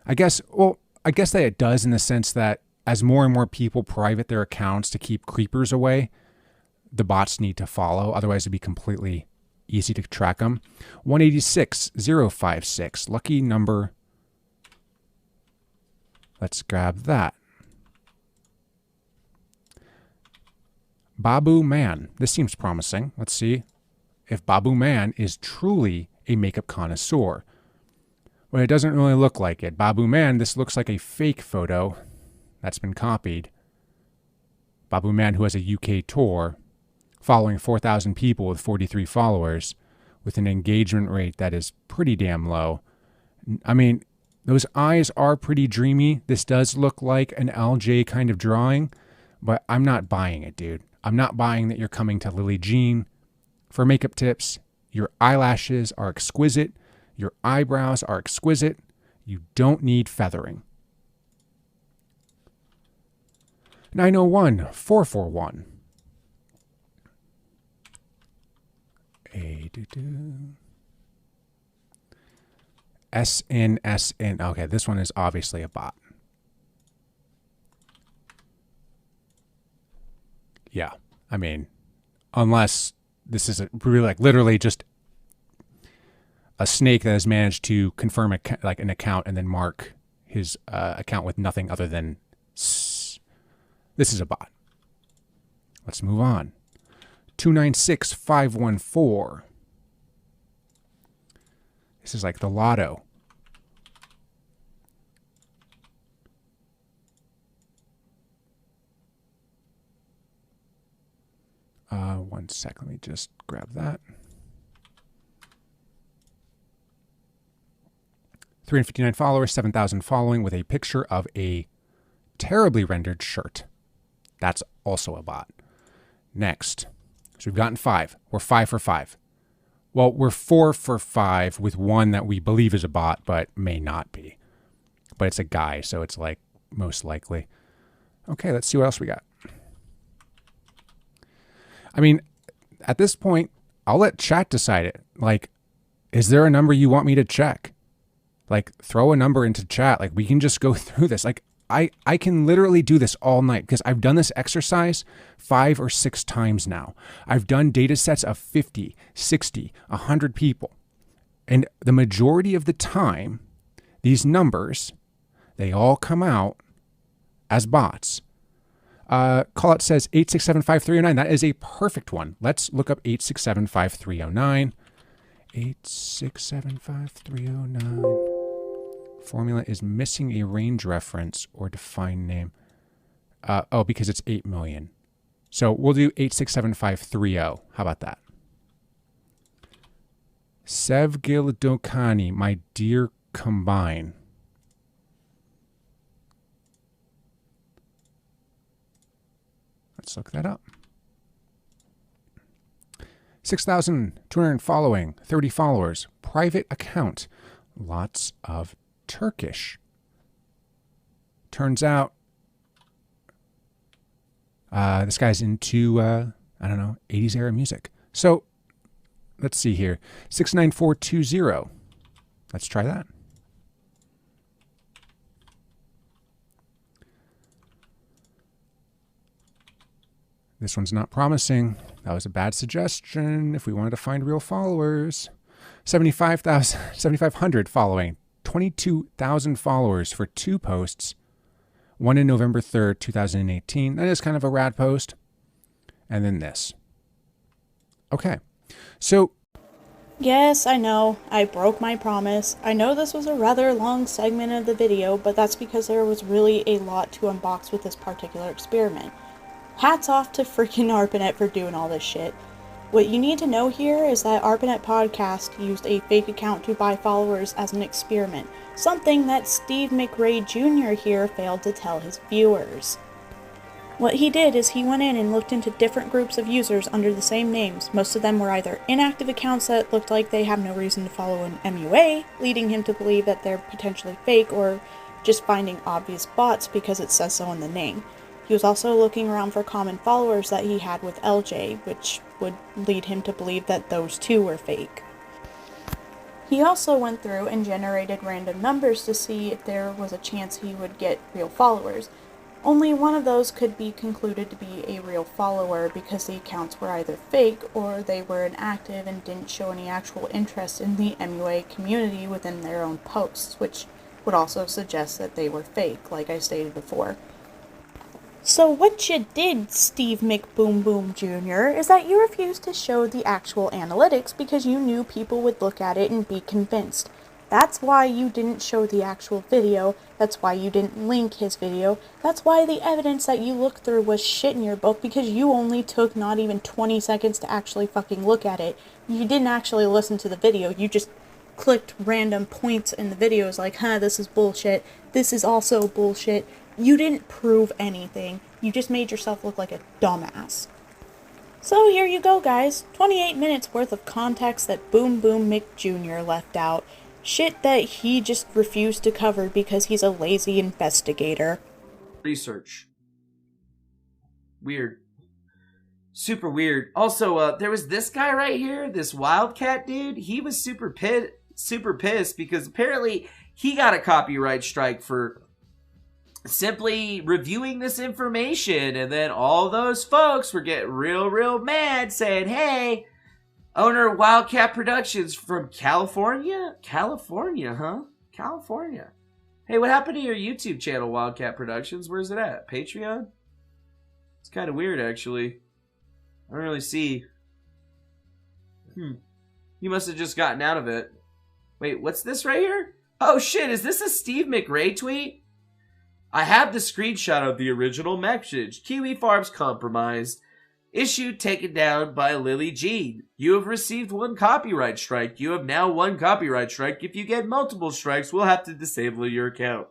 I guess that it does in the sense that as more and more people private their accounts to keep creepers away, the bots need to follow. Otherwise, it'd be completely easy to track them. 186,056. Lucky number. Let's grab that. Babu Man. This seems promising. Let's see if Babu Man is truly a makeup connoisseur. Well, it doesn't really look like it. Babu Man, this looks like a fake photo that's been copied. Babu Man, who has a UK tour, following 4,000 people with 43 followers, with an engagement rate that is pretty damn low. I mean, those eyes are pretty dreamy. This does look like an LJ kind of drawing, but I'm not buying it, dude. I'm not buying that you're coming to Lily Jean for makeup tips. Your eyelashes are exquisite. Your eyebrows are exquisite. You don't need feathering. 901-441. SN. Okay, this one is obviously a bot. Yeah, I mean, unless this is really like literally just a snake that has managed to confirm like an account and then mark his account with nothing other than this is a bot. Let's move on. 296,514. This is like the lotto. One sec. Let me just grab that. 359 followers, 7,000 following with a picture of a terribly rendered shirt. That's also a bot. Next. So we've gotten 5. We're 5 for 5. Well, we're 4 for 5 with one that we believe is a bot, but may not be. But it's a guy, so it's like most likely. Okay, let's see what else we got. I mean, at this point, I'll let chat decide it. Like, is there a number you want me to check? Like, throw a number into chat. Like, we can just go through this. Like, I can literally do this all night because I've done this exercise 5 or 6 times now. I've done data sets of 50, 60, 100 people. And the majority of the time, these numbers, they all come out as bots. Callout says 8675309. That is a perfect one. Let's look up 8675309. 8675309. Formula is missing a range reference or defined name. Because it's 8 million. So we'll do 867530. How about that? Sevgil Dokani, my dear combine. Let's look that up. 6,200 following, 30 followers, private account, lots of Turkish. Turns out this guy's into, I don't know, 80s era music. So let's see here. 69420. Let's try that. This one's not promising. That was a bad suggestion if we wanted to find real followers. 7,500 following. 22,000 followers for 2 posts. One in November 3rd, 2018. That is kind of a rad post. And then this. Okay. So. Yes, I know. I broke my promise. I know this was a rather long segment of the video, but that's because there was really a lot to unbox with this particular experiment. Hats off to freaking ARPANET for doing all this shit. What you need to know here is that ARPANET Podcast used a fake account to buy followers as an experiment, something that Steve McRae Jr. here failed to tell his viewers. What he did is he went in and looked into different groups of users under the same names. Most of them were either inactive accounts that looked like they have no reason to follow an MUA, leading him to believe that they're potentially fake, or just finding obvious bots because it says so in the name. He was also looking around for common followers that he had with LJ, which would lead him to believe that those too were fake. He also went through and generated random numbers to see if there was a chance he would get real followers. Only one of those could be concluded to be a real follower because the accounts were either fake or they were inactive and didn't show any actual interest in the MUA community within their own posts, which would also suggest that they were fake, like I stated before. So what you did, Steve McBoom Jr., is that you refused to show the actual analytics because you knew people would look at it and be convinced. That's why you didn't show the actual video, that's why you didn't link his video, that's why the evidence that you looked through was shit in your book, because you only took not even 20 seconds to actually fucking look at it. You didn't actually listen to the video, you just clicked random points in the videos like, this is bullshit, this is also bullshit. You didn't prove anything. You just made yourself look like a dumbass. So here you go, guys. 28 minutes worth of context that Boom Mick Jr. left out. Shit that he just refused to cover because he's a lazy investigator. Research. Weird. Super weird. Also, there was this guy right here, this Wildcat dude. He was super pissed because apparently he got a copyright strike for simply reviewing this information, and then all those folks were getting real mad saying, hey, owner of Wildcat Productions from California? California, huh? California. Hey, what happened to your YouTube channel, Wildcat Productions? Where's it at? Patreon? It's kind of weird, actually. I don't really see. You must have just gotten out of it. Wait, what's this right here? Oh shit, is this a Steve McRae tweet? I have the screenshot of the original message. Kiwi Farms compromised. Issue taken down by Lily Jean. You have received 1 copyright strike. You have now 1 copyright strike. If you get multiple strikes, we'll have to disable your account.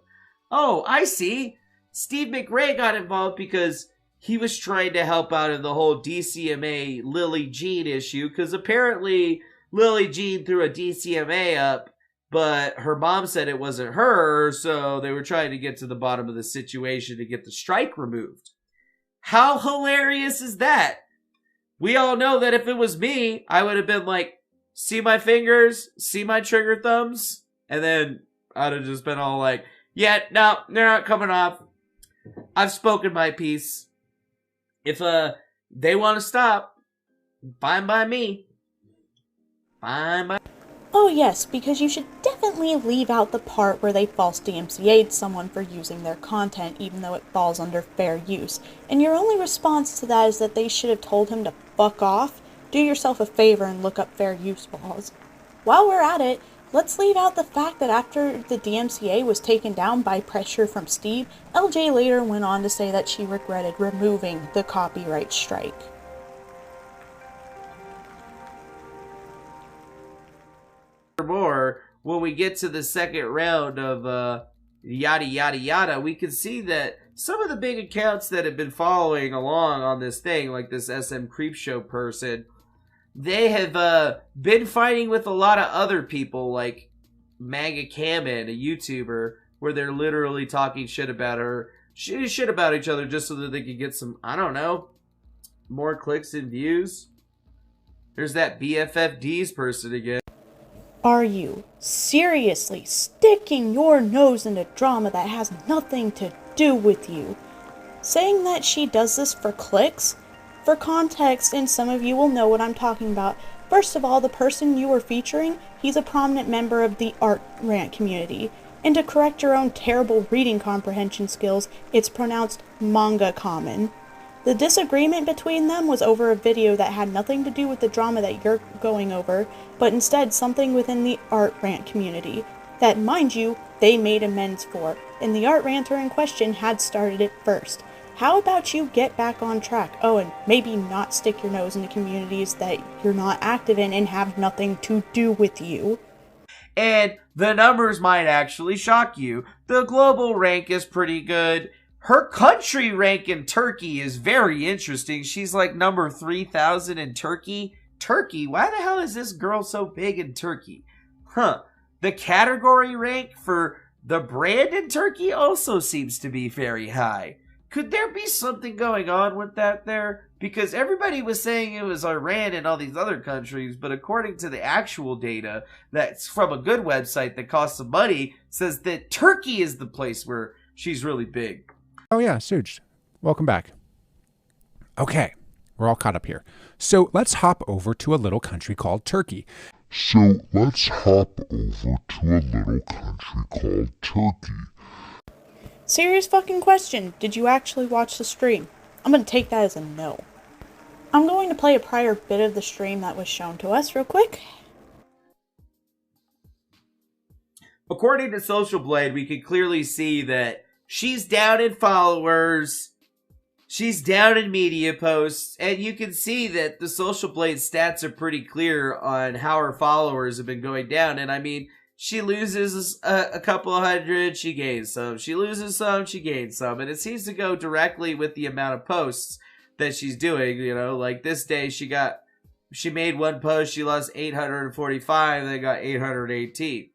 Oh, I see. Steve McRae got involved because he was trying to help out in the whole DCMA Lily Jean issue, because apparently Lily Jean threw a DCMA up, but her mom said it wasn't her, so they were trying to get to the bottom of the situation to get the strike removed. How hilarious is that? We all know that if it was me, I would have been like, see my fingers, see my trigger thumbs, and then I'd have just been all like, yeah, no, they're not coming off. I've spoken my piece. If they want to stop, fine by me. Fine by... Oh yes, because you should definitely leave out the part where they false DMCA'd someone for using their content even though it falls under fair use. And your only response to that is that they should have told him to fuck off. Do yourself a favor and look up fair use laws. While we're at it, let's leave out the fact that after the DMCA was taken down by pressure from Steve, LJ later went on to say that she regretted removing the copyright strike. More, when we get to the second round of yada yada yada, we can see that some of the big accounts that have been following along on this thing, like this SM Creepshow person, they have been fighting with a lot of other people, like Maga Kamen, a YouTuber, where they're literally talking shit about her, shit about each other, just so that they can get some, I don't know, more clicks and views. There's that BFFD's person again. Are you seriously sticking your nose into drama that has nothing to do with you? Saying that she does this for clicks? For context, and some of you will know what I'm talking about, first of all, the person you were featuring, he's a prominent member of the art rant community. And to correct your own terrible reading comprehension skills, it's pronounced manga common. The disagreement between them was over a video that had nothing to do with the drama that you're going over, but instead something within the art rant community, that, mind you, they made amends for, and the art ranter in question had started it first. How about you get back on track? Oh, and maybe not stick your nose into communities that you're not active in and have nothing to do with you. And the numbers might actually shock you. The global rank is pretty good. Her country rank in Turkey is very interesting. She's like number 3,000 in Turkey. Turkey? Why the hell is this girl so big in Turkey? Huh. The category rank for the brand in Turkey also seems to be very high. Could there be something going on with that there? Because everybody was saying it was Iran and all these other countries, but according to the actual data that's from a good website that costs some money, says that Turkey is the place where she's really big. Oh yeah, Suj. Welcome back. Okay, we're all caught up here. So let's hop over to a little country called Turkey. Serious fucking question. Did you actually watch the stream? I'm gonna take that as a no. I'm going to play a prior bit of the stream that was shown to us real quick. According to Social Blade, we can clearly see that she's down in followers, she's down in media posts, and you can see that the Social Blade stats are pretty clear on how her followers have been going down. And I mean, she loses a couple of hundred, she gains some. She loses some, she gains some. And it seems to go directly with the amount of posts that she's doing. You know, like this day she made one post, she lost 845, then got 818.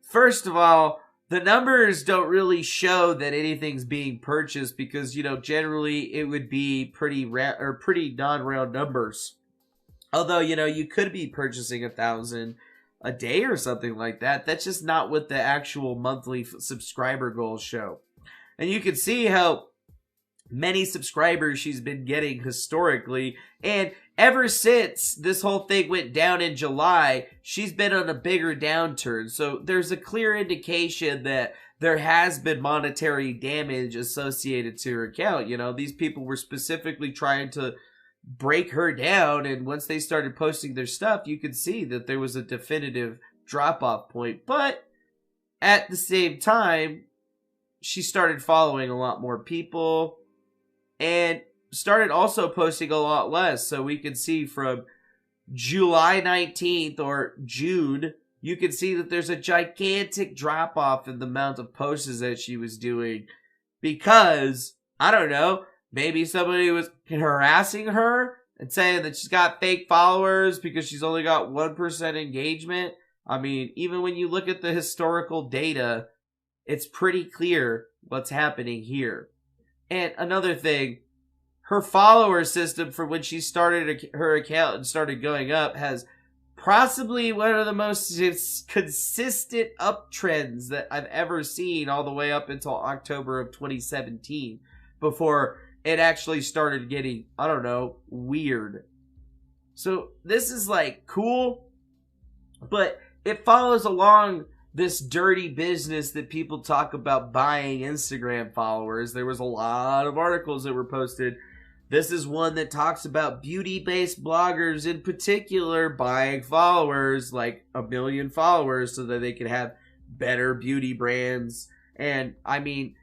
First of all, the numbers don't really show that anything's being purchased because, you know, generally it would be pretty non-round numbers. Although, you know, you could be purchasing 1,000 a day or something like that. That's just not what the actual monthly subscriber goals show. And you can see how many subscribers she's been getting historically, and ever since this whole thing went down in July, she's been on a bigger downturn. So there's a clear indication that there has been monetary damage associated to her account. You know, these people were specifically trying to break her down, and once they started posting their stuff, you could see that there was a definitive drop-off point. But at the same time, she started following a lot more people and started also posting a lot less. So we can see from July 19th or June, you can see that there's a gigantic drop-off in the amount of posts that she was doing. because, I don't know, maybe somebody was harassing her and saying that she's got fake followers because she's only got 1% engagement. I mean, even when you look at the historical data, it's pretty clear what's happening here. And another thing, her follower system for when she started her account and started going up has possibly one of the most consistent uptrends that I've ever seen all the way up until October of 2017 before it actually started getting, I don't know, weird. So this is like cool, but it follows along this dirty business that people talk about buying Instagram followers. There was a lot of articles that were posted. This is one that talks about beauty-based bloggers in particular buying followers, like 1 million followers, so that they could have better beauty brands. And, I mean,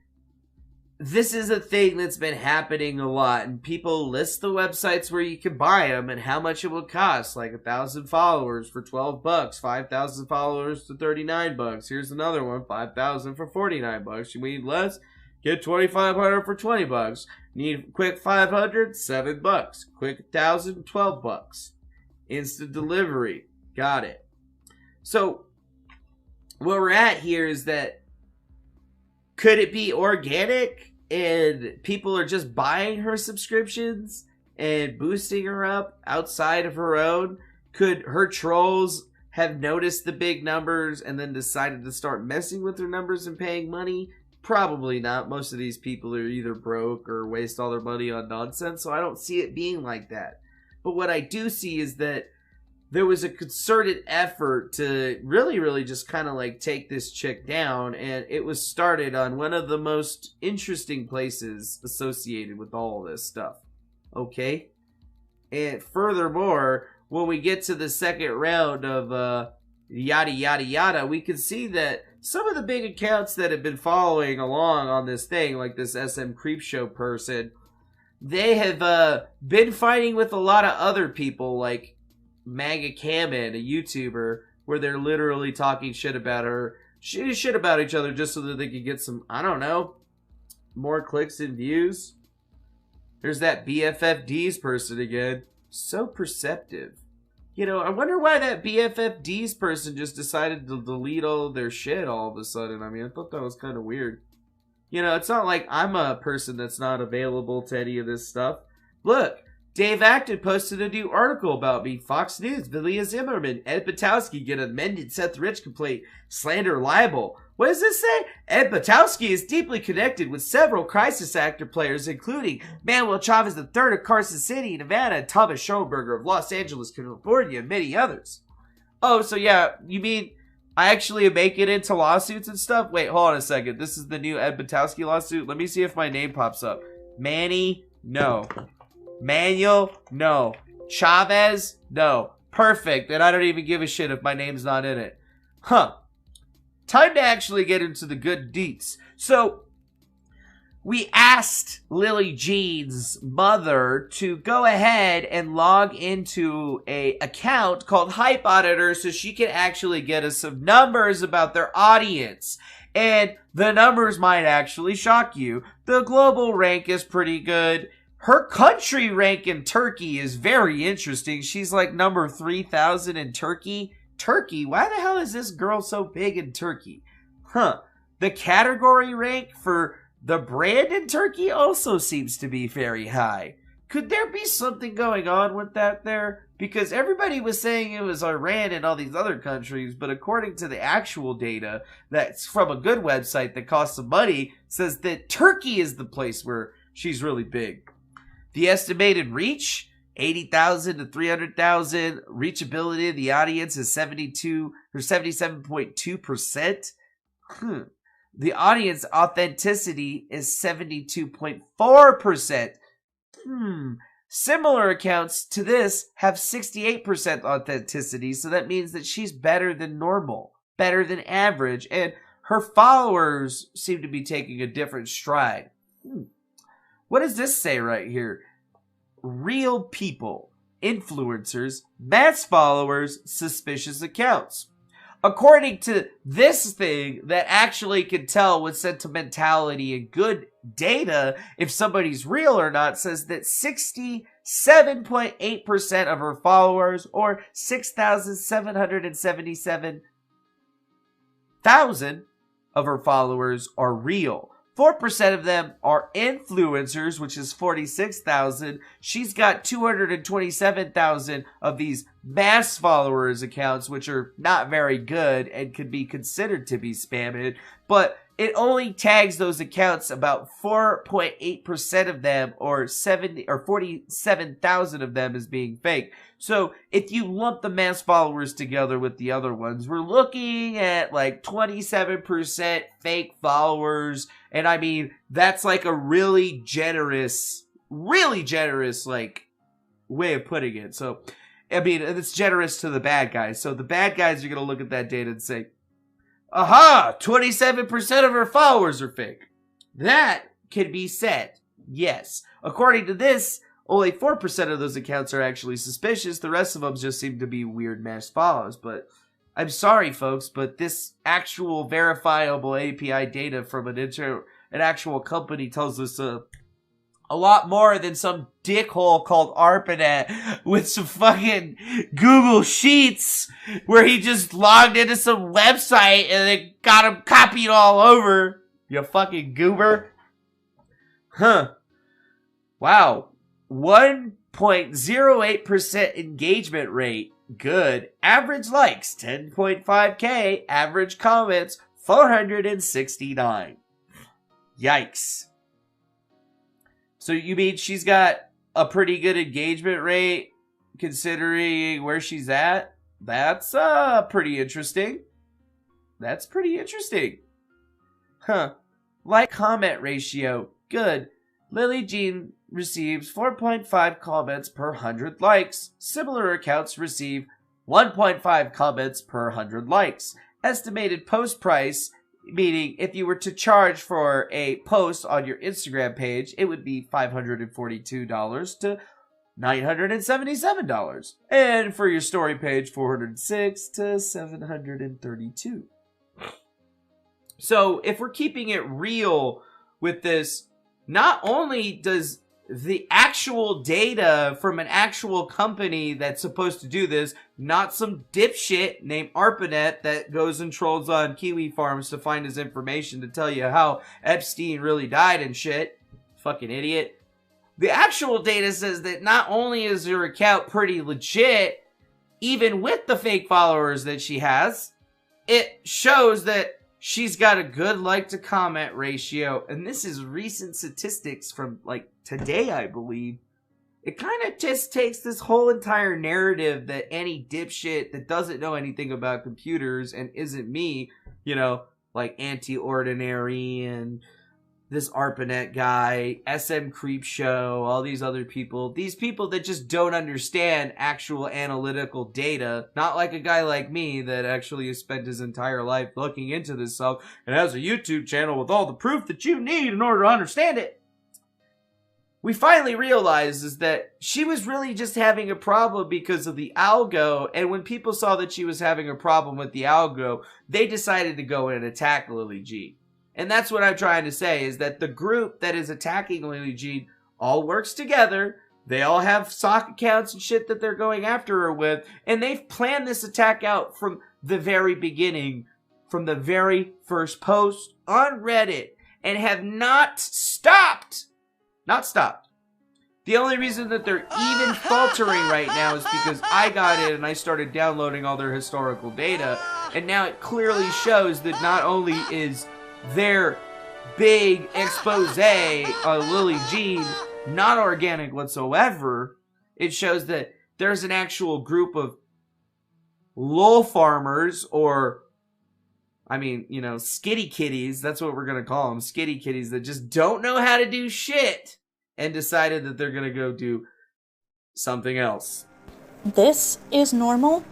this is a thing that's been happening a lot, and people list the websites where you can buy them and how much it will cost, like 1,000 followers for $12, 5,000 followers for $39. Here's another one, 5,000 for $49. You need less? Get 2,500 for $20. Need quick 500? $7. Quick 1,000? $12. Instant delivery. Got it. So, what we're at here is that could it be organic and people are just buying her subscriptions and boosting her up outside of her own? Could her trolls have noticed the big numbers and then decided to start messing with her numbers and paying money? Probably not. Most of these people are either broke or waste all their money on nonsense, so I don't see it being like that. But what I do see is that there was a concerted effort to really just kind of like take this chick down, and it was started on one of the most interesting places associated with all of this stuff. Okay? And furthermore, when we get to the second round of yada yada yada, we can see that some of the big accounts that have been following along on this thing, like this SM Creepshow person, they have been fighting with a lot of other people, like Maga Kamen, a YouTuber, where they're literally talking shit about her, shit about each other just so that they can get some, I don't know, more clicks and views. There's that BFFDs person again. So perceptive. You know, I wonder why that BFFDs person just decided to delete all of their shit all of a sudden. I mean, I thought that was kind of weird. You know, it's not like I'm a person that's not available to any of this stuff. Look, Dave Acton posted a new article about me. Fox News, Villia Zimmerman, Ed Batowski get amended Seth Rich complaint, slander, libel. What does this say? Ed Batowski is deeply connected with several crisis actor players, including Manuel Chavez III of Carson City, Nevada, and Thomas Schoenberger of Los Angeles, California, and many others. Oh, so yeah, you mean I actually make it into lawsuits and stuff? Wait, hold on a second. This is the new Ed Batowski lawsuit. Let me see if my name pops up. Manny, no. Manuel, no. Chavez, no. Perfect, and I don't even give a shit if my name's not in it. Huh. Time to actually get into the good deets. So, we asked Lily Jean's mother to go ahead and log into a account called Hype Auditor so she can actually get us some numbers about their audience. And the numbers might actually shock you. The global rank is pretty good. Her country rank in Turkey is very interesting. She's like number 3,000 in Turkey. Turkey? Why the hell is this girl so big in Turkey? Huh. The category rank for the brand in Turkey also seems to be very high. Could there be something going on with that there? Because everybody was saying it was Iran and all these other countries, but according to the actual data that's from a good website that costs some money, says that Turkey is the place where she's really big. The estimated reach, 80,000 to 300,000. Reachability of the audience is 72 or 77.2%. The audience authenticity is 72.4%. Similar accounts to this have 68% authenticity, so that means that she's better than normal, better than average, and her followers seem to be taking a different stride. What does this say right here? Real people, influencers, mass followers, suspicious accounts. according to this thing that actually can tell with sentimentality and good data if somebody's real or not, says that 67.8% of her followers, or 6,777,000 of her followers, are real. 4% of them are influencers, which is 46,000. She's got 227,000 of these mass followers accounts, which are not very good and could be considered to be spammed. But it only tags those accounts about 4.8% of them, or 47,000 of them, as being fake. So if you lump the mass followers together with the other ones, we're looking at like 27% fake followers. And I mean, that's like a really generous like way of putting it. So, I mean, it's generous to the bad guys. So the bad guys are going to look at that data and say, aha, 27% of her followers are fake. That can be said, yes. According to this, only 4% of those accounts are actually suspicious. The rest of them just seem to be weird mass follows. But I'm sorry, folks, but this actual verifiable API data from an actual company tells us a lot more than some dickhole called RWBY with some fucking Google Sheets where he just logged into some website and they got him copied all over. You fucking goober. Huh. Wow. 1.08% engagement rate. Good. Average likes, 10.5K. Average comments, 469. Yikes. So you mean she's got a pretty good engagement rate considering where she's at? That's pretty interesting. That's pretty interesting. Huh. Like comment ratio. Good. Lily Jean receives 4.5 comments per 100 likes. Similar accounts receive 1.5 comments per 100 likes. Estimated post price, meaning if you were to charge for a post on your Instagram page, it would be $542 to $977. And for your story page, $406 to $732. So if we're keeping it real with this, not only does the actual data from an actual company that's supposed to do this, not some dipshit named ARPANET that goes and trolls on kiwi farms to find his information to tell you how Epstein really died and shit. Fucking idiot. The actual data says that not only is her account pretty legit, even with the fake followers that she has, it shows that she's got a good like to comment ratio. And this is recent statistics from like today, I believe. It kind of just takes this whole entire narrative that any dipshit that doesn't know anything about computers and isn't me, you know, like Anti-Ordinary and this ARPANET guy, SM Creep Show, all these other people, these people that just don't understand actual analytical data, not like a guy like me that actually has spent his entire life looking into this stuff and has a YouTube channel with all the proof that you need in order to understand it. We finally realized is that she was really just having a problem because of the algo, and when people saw that she was having a problem with the algo, they decided to go in and attack Lily G. And that's what I'm trying to say, is that the group that is attacking Lily Jean all works together. They all have sock accounts and shit that they're going after her with. And they've planned this attack out from the very beginning, from the very first post on Reddit, and have not stopped. Not stopped. The only reason that they're even faltering right now is because I got in and I started downloading all their historical data. And now it clearly shows that not only is their big expose on Lily Jean not organic whatsoever, it shows that there's an actual group of lol farmers, or I mean, you know, skitty kitties, that's what we're gonna call them, skitty kitties, that just don't know how to do shit and decided that they're gonna go do something else. This is normal?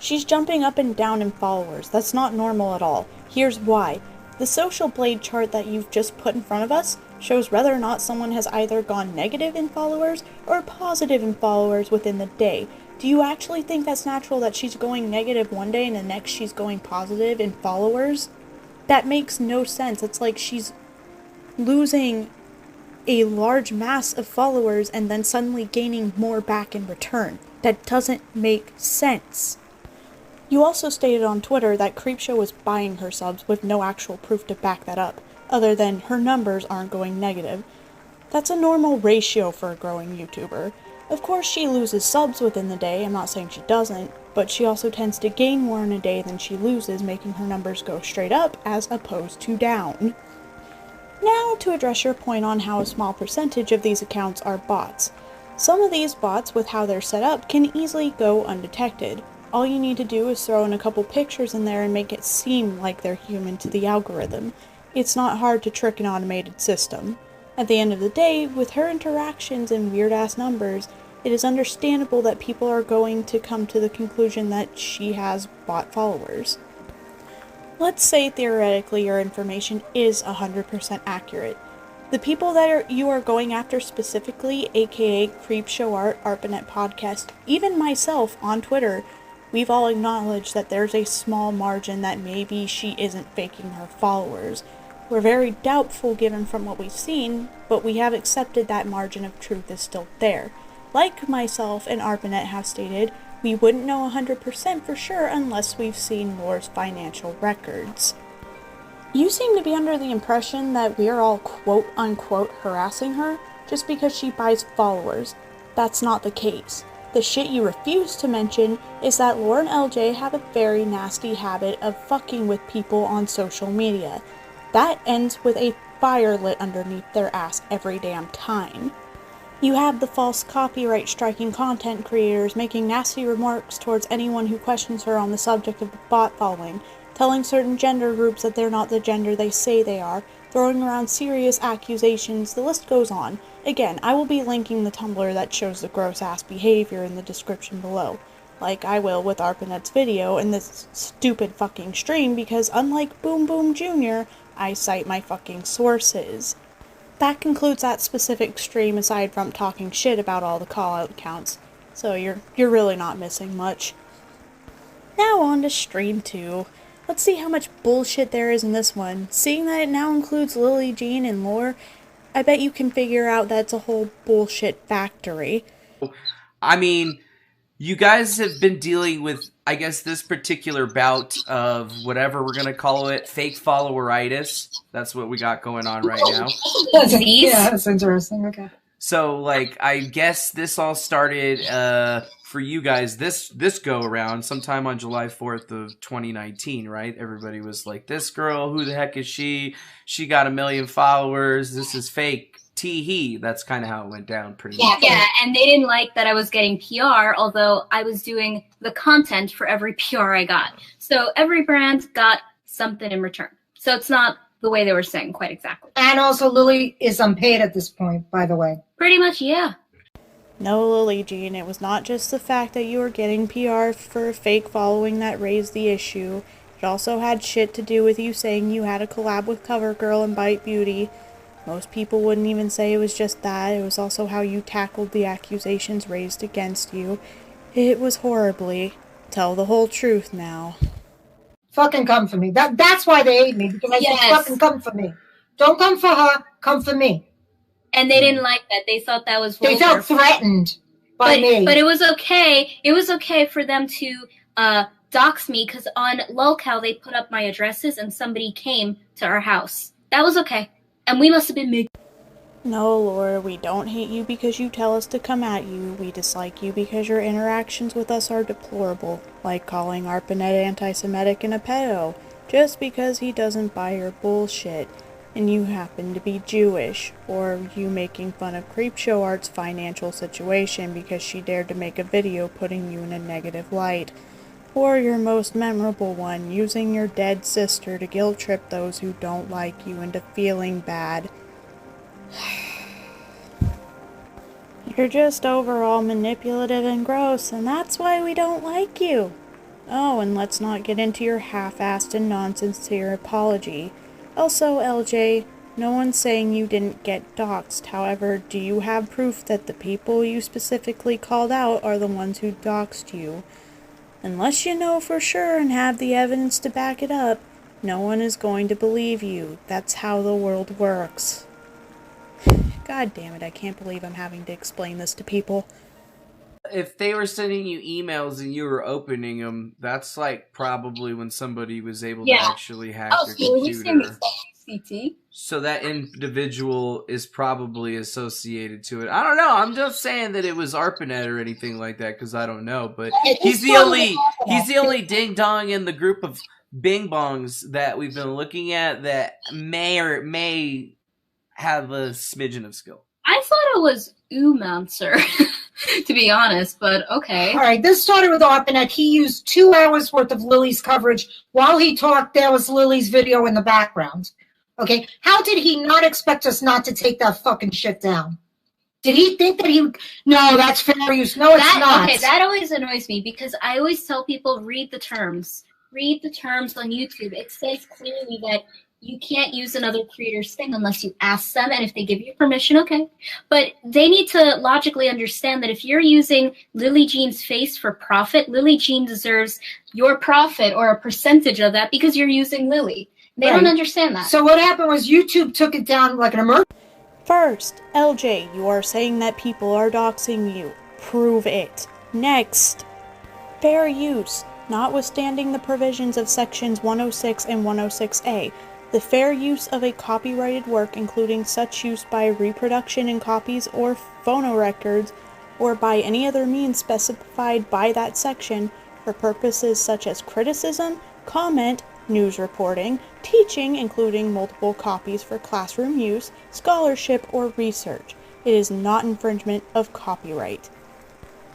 She's jumping up and down in followers. That's not normal at all. Here's why. The social blade chart that you've just put in front of us shows whether or not someone has either gone negative in followers or positive in followers within the day. Do you actually think that's natural that she's going negative one day and the next she's going positive in followers? That makes no sense. It's like she's losing a large mass of followers and then suddenly gaining more back in return. That doesn't make sense. You also stated on Twitter that Creepshow was buying her subs with no actual proof to back that up, other than her numbers aren't going negative. That's a normal ratio for a growing YouTuber. Of course she loses subs within the day, I'm not saying she doesn't, but she also tends to gain more in a day than she loses, making her numbers go straight up as opposed to down. Now to address your point on how a small percentage of these accounts are bots. Some of these bots, with how they're set up, can easily go undetected. All you need to do is throw in a couple pictures in there and make it seem like they're human to the algorithm. It's not hard to trick an automated system. At the end of the day, with her interactions and weird-ass numbers, it is understandable that people are going to come to the conclusion that she has bot followers. Let's say theoretically your information is 100% accurate. The people that you are going after specifically, aka Creepshow Art, ARPANET Podcast, even myself on Twitter, we've all acknowledged that there's a small margin that maybe she isn't faking her followers. We're very doubtful given from what we've seen, but we have accepted that margin of truth is still there. Like myself and ARPANET have stated, we wouldn't know 100% for sure unless we've seen Lore's financial records. You seem to be under the impression that we are all quote-unquote harassing her just because she buys followers. That's not the case. The shit you refuse to mention is that Lore and LJ have a very nasty habit of fucking with people on social media. That ends with a fire lit underneath their ass every damn time. You have the false copyright striking content creators making nasty remarks towards anyone who questions her on the subject of the bot following, telling certain gender groups that they're not the gender they say they are, throwing around serious accusations, the list goes on. Again, I will be linking the Tumblr that shows the gross ass behavior in the description below, like I will with ARPANET's video in this stupid fucking stream, because unlike Boom Boom Jr., I cite my fucking sources. That concludes that specific stream aside from talking shit about all the call-out accounts, so you're really not missing much. Now on to stream 2. Let's see how much bullshit there is in this one. Seeing that it now includes Lily Jean and Lore, I bet you can figure out that it's a whole bullshit factory. I mean, you guys have been dealing with, I guess, this particular bout of whatever we're going to call it, fake followeritis. That's what we got going on right now. Yeah, that's interesting. Okay. So, like, I guess this all started for you guys this go around sometime on July 4th of 2019, right? Everybody was like, this girl, who the heck is she? She got 1 million followers. This is fake. Tee-hee. That's kind of how it went down pretty much. Yeah, and they didn't like that I was getting PR, although I was doing the content for every PR I got. So every brand got something in return. So it's not the way they were saying quite exactly. And also Lily is unpaid at this point, by the way. Pretty much, yeah. No, Lily Jean, it was not just the fact that you were getting PR for a fake following that raised the issue. It also had shit to do with you saying you had a collab with CoverGirl and Bite Beauty. Most people wouldn't even say it was just that. It was also how you tackled the accusations raised against you. It was horribly. Tell the whole truth now. Fucking come for me. That's why they hate me, because I said fucking come for me. Don't come for her, come for me. And they didn't like that. They thought that was vulgar. They felt threatened by me. But it was okay. It was okay for them to dox me, because on lolcow they put up my addresses and somebody came to our house. That was okay. And we must have been making. No, Laura, we don't hate you because you tell us to come at you. We dislike you because your interactions with us are deplorable, like calling ARPANET anti-Semitic and a pedo, just because he doesn't buy your bullshit, and you happen to be Jewish, or you making fun of Creepshow Art's financial situation because she dared to make a video putting you in a negative light, or your most memorable one, using your dead sister to guilt-trip those who don't like you into feeling bad. You're just overall manipulative and gross, and that's why we don't like you. Oh, and let's not get into your half-assed and nonsincere apology. Also, LJ, No one's saying you didn't get doxxed. However, do you have proof that the people you specifically called out are the ones who doxed you? Unless you know for sure and have the evidence to back it up, no one is going to believe you. That's how the world works. God damn it, I can't believe I'm having to explain this to people. If they were sending you emails and you were opening them, that's like probably when somebody was able to actually hack your computer. CT. So that individual is probably associated to it. I don't know. I'm just saying that it was ARPANET or anything like that because I don't know. But he's the only ding dong in the group of bing bongs that we've been looking at that may have a smidgen of skill. I thought it was Oomancer, to be honest, but okay. All right, this started with ARPANET. He used 2 hours worth of Lily's coverage. While he talked, there was Lily's video in the background. Okay, how did he not expect us not to take that fucking shit down? Did he think that no, that's fair use. No, it's not. Okay, that always annoys me because I always tell people, read the terms. Read the terms on YouTube. It says clearly that you can't use another creator's thing unless you ask them, and if they give you permission, okay. But they need to logically understand that if you're using Lily Jean's face for profit, Lily Jean deserves your profit or a percentage of that because you're using Lily. They don't understand that. So what happened was YouTube took it down like an emergency. First, LJ, you are saying that people are doxing you. Prove it. Next, fair use. Notwithstanding the provisions of sections 106 and 106A, the fair use of a copyrighted work, including such use by reproduction in copies or phonorecords, or by any other means specified by that section, for purposes such as criticism, comment, news reporting, teaching, including multiple copies for classroom use, scholarship, or research. It is not infringement of copyright.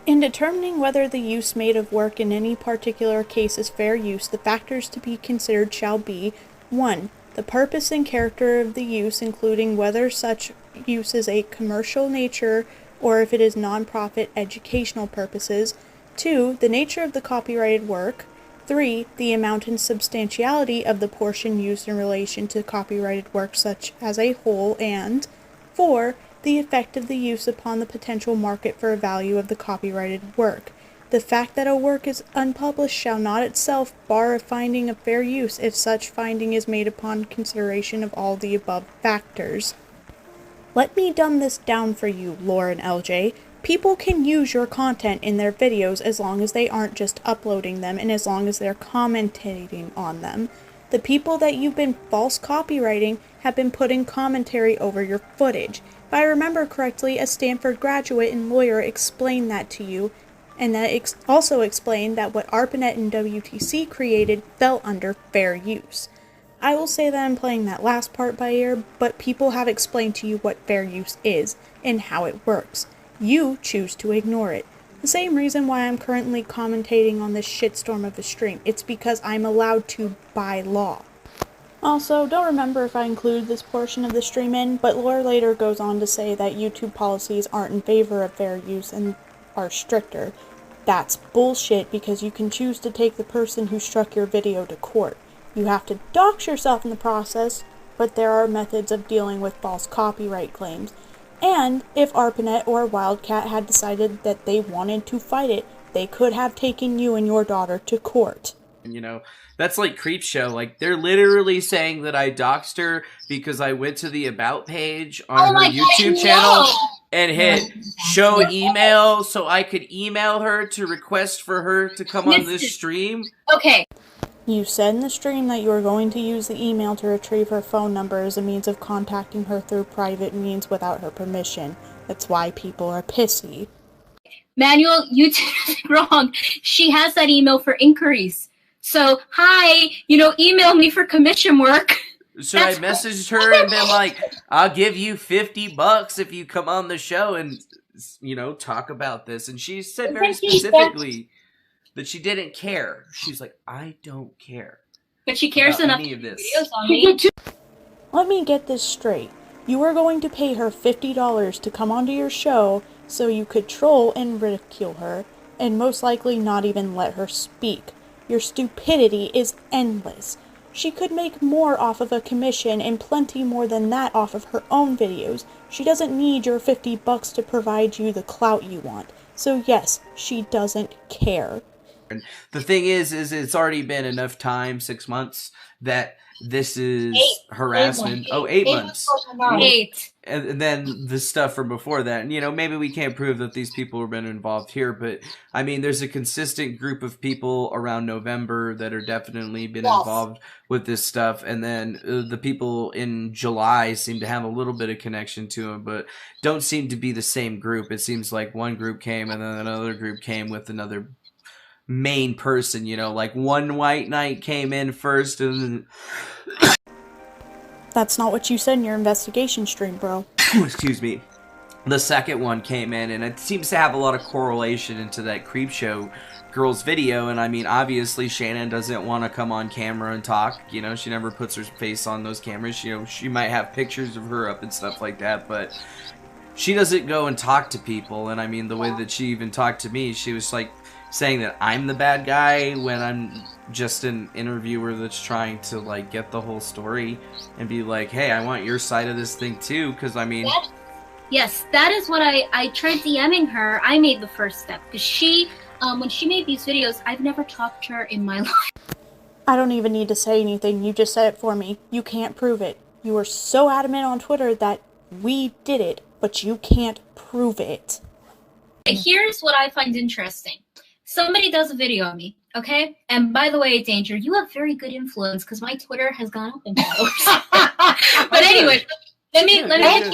In determining whether the use made of work in any particular case is fair use, the factors to be considered shall be 1. The purpose and character of the use, including whether such use is a commercial nature or if it is non-profit educational purposes. 2. The nature of the copyrighted work. 3. The amount and substantiality of the portion used in relation to copyrighted work such as a whole. And 4. The effect of the use upon the potential market for a value of the copyrighted work. The fact that a work is unpublished shall not itself bar a finding of fair use if such finding is made upon consideration of all the above factors. Let me dumb this down for you, Lauren LJ. People can use your content in their videos as long as they aren't just uploading them and as long as they're commentating on them. The people that you've been false copywriting have been putting commentary over your footage. If I remember correctly, a Stanford graduate and lawyer explained that to you, and that also explained that what ARPANET and WTC created fell under fair use. I will say that I'm playing that last part by ear, but people have explained to you what fair use is and how it works. You choose to ignore it. The same reason why I'm currently commentating on this shitstorm of a stream. It's because I'm allowed to by law. Also, don't remember if I included this portion of the stream in, but lore later goes on to say that YouTube policies aren't in favor of fair use and are stricter. That's bullshit because you can choose to take the person who struck your video to court. You have to dox yourself in the process, but there are methods of dealing with false copyright claims. And if ARPANET or Wildcat had decided that they wanted to fight it, they could have taken you and your daughter to court. You know, that's like Creepshow. Like, they're literally saying that I doxed her because I went to the About page on her YouTube channel and hit show email so I could email her to request for her to come on this stream. Okay. You said in the stream that you were going to use the email to retrieve her phone number as a means of contacting her through private means without her permission. That's why people are pissy. Manuel, you did it wrong. She has that email for inquiries. So, hi, email me for commission work. So I messaged her and been like, I'll give you $50 if you come on the show and, talk about this. And she said very specifically that she didn't care. She's like, I don't care. But she cares enough any of this. Videos on me. Let me get this straight. You were going to pay her $50 to come onto your show so you could troll and ridicule her, and most likely not even let her speak. Your stupidity is endless. She could make more off of a commission and plenty more than that off of her own videos. She doesn't need your $50 to provide you the clout you want. So yes, she doesn't care. The thing is it's already been enough time, 6 months, that this is harassment. 8 months. 8. And then the stuff from before that. And, you know, maybe we can't prove that these people have been involved here, but, I mean, there's a consistent group of people around November that are definitely been involved with this stuff. And then the people in July seem to have a little bit of connection to them, but don't seem to be the same group. It seems like one group came and then another group came with another main person, you know, like one white knight came in first and then... That's not what you said in your investigation stream, bro. Excuse me. The second one came in, and it seems to have a lot of correlation into that Creepshow girl's video. And I mean, obviously, Shannon doesn't want to come on camera and talk. You know, she never puts her face on those cameras. You know, she might have pictures of her up and stuff like that, but she doesn't go and talk to people. And I mean, the way that she even talked to me, she was like saying that I'm the bad guy when I'm just an interviewer that's trying to like get the whole story and be like, hey, I want your side of this thing too, because I mean... Yes, that is what I tried DMing her. I made the first step, because she, when she made these videos, I've never talked to her in my life. I don't even need to say anything, you just said it for me. You can't prove it. You were so adamant on Twitter that we did it, but you can't prove it. Here's what I find interesting. Somebody does a video on me, okay? And by the way, Danger, you have very good influence because my Twitter has gone up in followers. But anyway, let me thank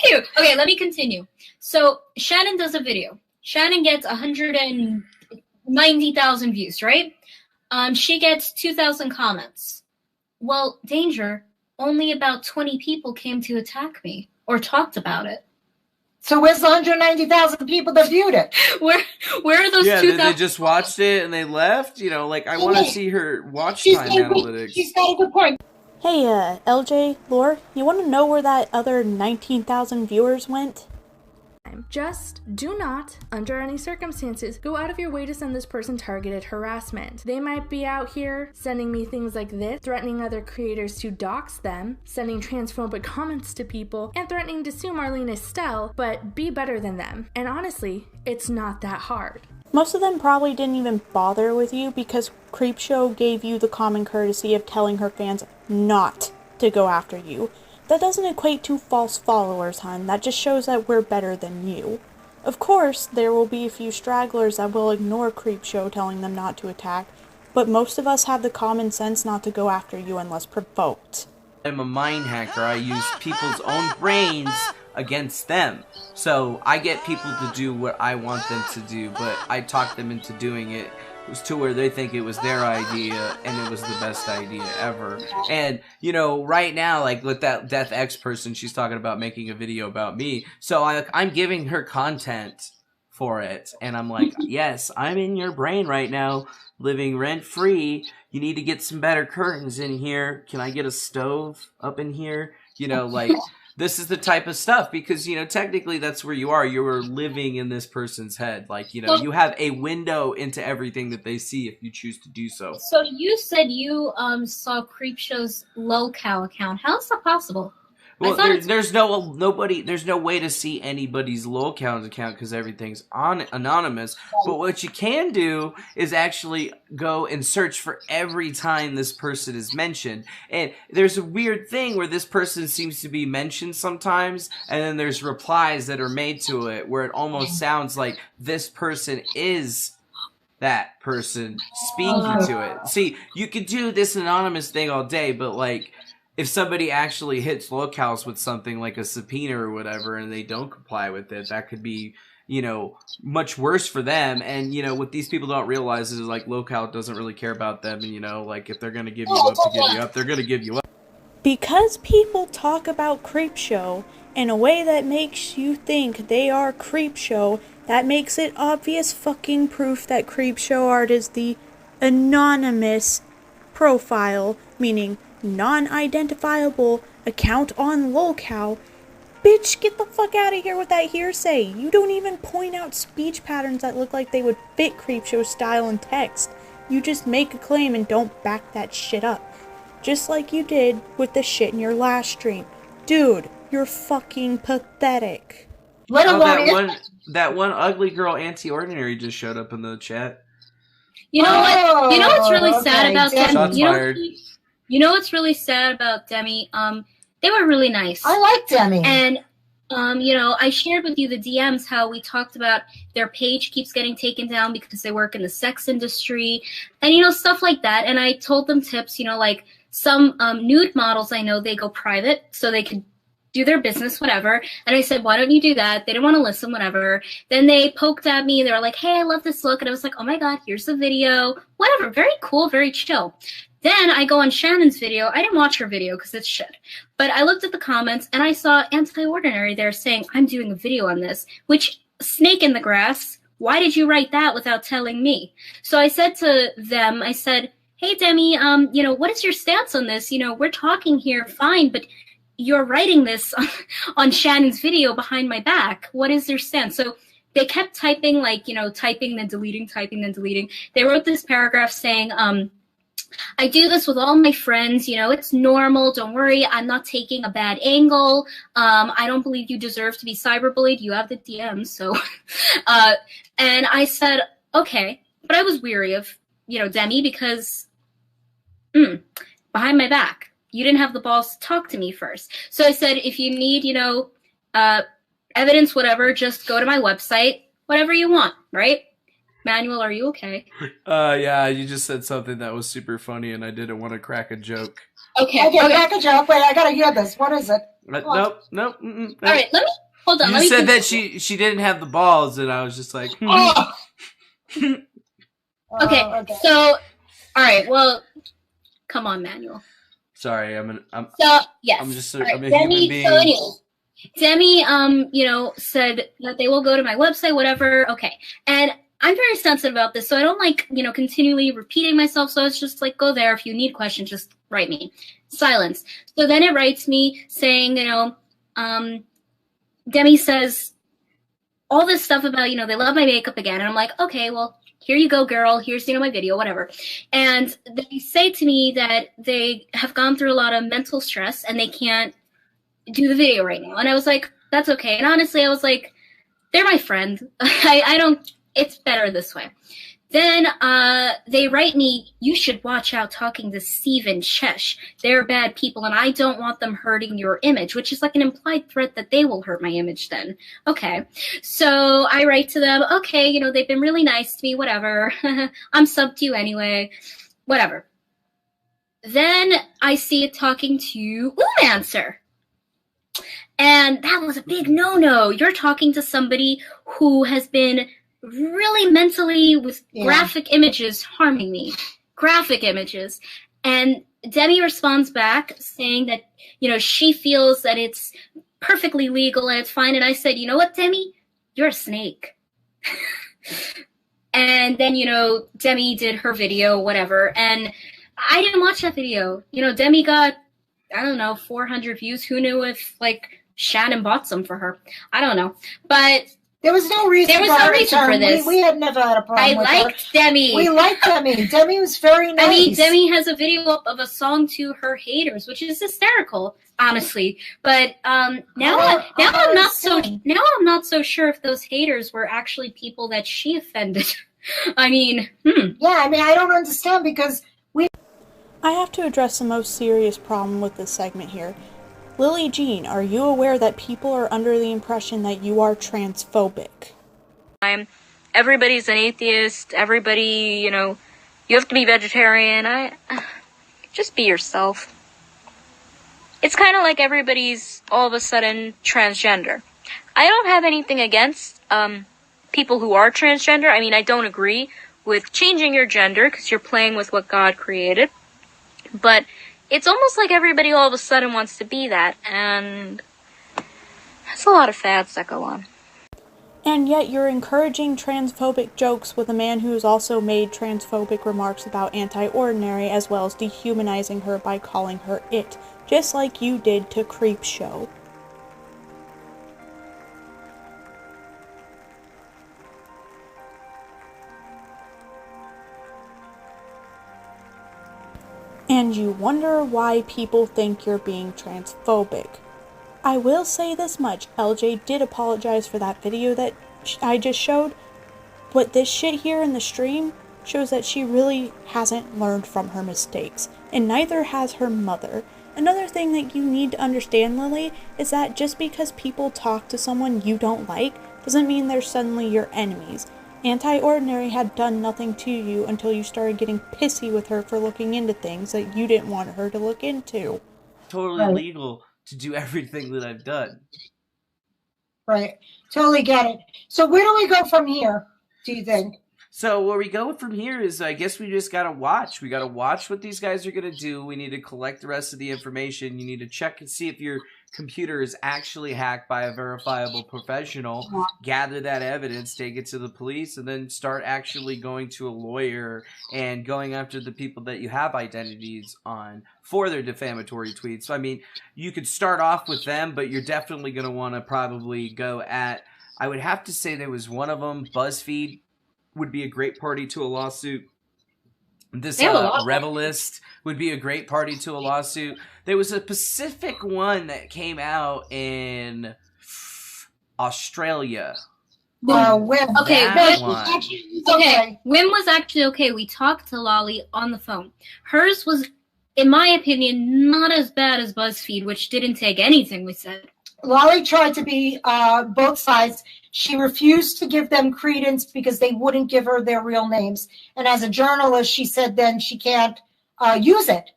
you. Okay, let me continue. So Shannon does a video. Shannon gets 190,000 views, right? She gets 2,000 comments. Well, Danger, only about 20 people came to attack me or talked about it. So where's the 190,000 people that viewed it? Where are those 2,000? They just watched it and they left. You know, like I want to see her watch time analytics. She's got a good point. Hey, LJ, Lore, you want to know where that other 19,000 viewers went? Just do not, under any circumstances, go out of your way to send this person targeted harassment. They might be out here sending me things like this, threatening other creators to dox them, sending transphobic comments to people, and threatening to sue Marlene Estelle, but be better than them. And honestly, it's not that hard. Most of them probably didn't even bother with you because Creepshow gave you the common courtesy of telling her fans not to go after you. That doesn't equate to false followers, hon. That just shows that we're better than you. Of course, there will be a few stragglers that will ignore Creepshow telling them not to attack, but most of us have the common sense not to go after you unless provoked. I'm a mind hacker. I use people's own brains against them. So I get people to do what I want them to do, but I talk them into doing it to where they think it was their idea and it was the best idea ever. And, you know, right now, like with that Death X person, she's talking about making a video about me. So I'm giving her content for it. And I'm like, yes, I'm in your brain right now, living rent free. You need to get some better curtains in here. Can I get a stove up in here? You know, like... This is the type of stuff because, you know, technically that's where you are. You're living in this person's head. Like, you know, you have a window into everything that they see if you choose to do so. So you said you saw Creepshow's locale account. How is that possible? Well, there's no way to see anybody's locale account because everything's anonymous. But what you can do is actually go and search for every time this person is mentioned. And there's a weird thing where this person seems to be mentioned sometimes, and then there's replies that are made to it where it almost sounds like this person is that person speaking to it. See, you could do this anonymous thing all day, but like... if somebody actually hits locales with something like a subpoena or whatever and they don't comply with it, that could be, you know, much worse for them. And, you know, what these people don't realize is, like, locale doesn't really care about them. And, you know, like, if they're going to give you up to give you up, they're going to give you up. Because people talk about Creepshow in a way that makes you think they are Creepshow, that makes it obvious fucking proof that Creepshow art is the anonymous profile, meaning non-identifiable account on locale. Bitch, get the fuck out of here with that hearsay. You don't even point out speech patterns that look like they would fit Creepshow style and text. You just make a claim and don't back that shit up. just like you did with the shit in your last stream. Dude, you're fucking pathetic. Let Oh, alone that one ugly girl anti-ordinary just showed up in the chat. You know what? You know what's really sad about Demi. them? Shots fired. You know what's really sad about Demi? They were really nice. I like Demi. And you know, I shared with you the DMs how we talked about their page keeps getting taken down because they work in the sex industry and, you know, stuff like that. And I told them tips, you know, like some nude models I know, they go private so they can do their business, whatever. And I said, why don't you do that? They didn't want to listen, whatever. Then they poked at me. They were like, hey, I love this look. And I was like, oh my God, here's the video. Whatever. Very cool, very chill. Then I go on Shannon's video. I didn't watch her video because it's shit. But I looked at the comments and I saw Anti-Ordinary there saying, I'm doing a video on this, which, snake in the grass, why did you write that without telling me? So I said to them, I said, hey, Demi, you know, what is your stance on this? You know, we're talking here, fine, but you're writing this on Shannon's video behind my back. What is your stance? So they kept typing, like, you know, typing, then deleting, typing, then deleting. They wrote this paragraph saying, I do this with all my friends, you know, it's normal, don't worry, I'm not taking a bad angle, I don't believe you deserve to be cyberbullied, you have the DMs, so, and I said, okay, but I was weary of, you know, Demi, because, behind my back, you didn't have the balls to talk to me first, so I said, if you need, you know, evidence, whatever, just go to my website, whatever you want, right? Manuel, are you okay? Yeah, you just said something that was super funny, and I didn't want to crack a joke. Okay, crack a joke. Wait, I gotta hear this. What is it? Nope. All right, let me hold on. You said that she didn't have the balls, and I was just like, Okay, so all right, well, come on, Manuel. Sorry, I'm yes. I'm just right, I'm a Demi, human being. So anyway, Demi, you know, said that they will go to my website, whatever. Okay, and I'm very sensitive about this, so I don't like, you know, continually repeating myself. So it's just like, go there. If you need questions, just write me. Silence. So then it writes me saying, you know, Demi says all this stuff about, you know, they love my makeup again. And I'm like, okay, well, here you go, girl. Here's, you know, my video, whatever. And they say to me that they have gone through a lot of mental stress and they can't do the video right now. And I was like, that's okay. And honestly, I was like, they're my friend. I don't... It's better this way. Then they write me, you should watch out talking to Steve and Chesh. They're bad people, and I don't want them hurting your image, which is like an implied threat that they will hurt my image then. Okay. So I write to them, okay, you know, they've been really nice to me, whatever. I'm sub to you anyway. Whatever. Then I see it talking to Umancer. And that was a big no-no. You're talking to somebody who has been really mentally with graphic images harming me. Graphic images. And Demi responds back saying that, you know, she feels that it's perfectly legal and it's fine. And I said, you know what, Demi? You're a snake. And then, you know, Demi did her video, whatever. And I didn't watch that video. You know, Demi got, I don't know, 400 views. Who knew if, like, Shannon bought some for her? I don't know. But there was no reason. There was no reason for this. We had never had a problem with her. I liked Demi. We liked Demi. Demi was very nice. I mean, Demi has a video of a song to her haters, which is hysterical, honestly. But now I'm not so sure if those haters were actually people that she offended. I mean, Yeah, I mean, I don't understand because I have to address the most serious problem with this segment here. Lily Jean, are you aware that people are under the impression that you are transphobic? Everybody's an atheist. Everybody, you know, you have to be vegetarian. Just be yourself. It's kind of like everybody's all of a sudden transgender. I don't have anything against people who are transgender. I mean, I don't agree with changing your gender because you're playing with what God created. But it's almost like everybody all of a sudden wants to be that, and there's a lot of fads that go on. And yet you're encouraging transphobic jokes with a man who has also made transphobic remarks about Anti-Ordinary, as well as dehumanizing her by calling her it, just like you did to Creepshow. and you wonder why people think you're being transphobic. I will say this much, LJ did apologize for that video that I just showed, but this shit here in the stream shows that she really hasn't learned from her mistakes, and neither has her mother. Another thing that you need to understand, Lily, is that just because people talk to someone you don't like doesn't mean they're suddenly your enemies. Anti-Ordinary had done nothing to you until you started getting pissy with her for looking into things that you didn't want her to look into. Totally legal to do everything that I've done. Right. Totally get it. So where do we go from here, do you think? So where we go from here is, I guess we just gotta watch. We gotta watch what these guys are gonna do. We need to collect the rest of the information. You need to check and see if your computer is actually hacked by a verifiable professional. Gather that evidence, take it to the police, and then start actually going to a lawyer and going after the people that you have identities on for their defamatory tweets. So, I mean, you could start off with them, but you're definitely gonna want to probably go at, I would have to say there was one of them, BuzzFeed, would be a great party to a lawsuit. This Revelist would be a great party to a lawsuit. There was a Pacific one that came out in Australia. Whim. Okay, Okay. Whim was actually okay. We talked to Lolly on the phone. Hers was, in my opinion, not as bad as BuzzFeed, which didn't take anything we said. Lolly tried to be both sides. She refused to give them credence because they wouldn't give her their real names. And as a journalist, she said then she can't use it.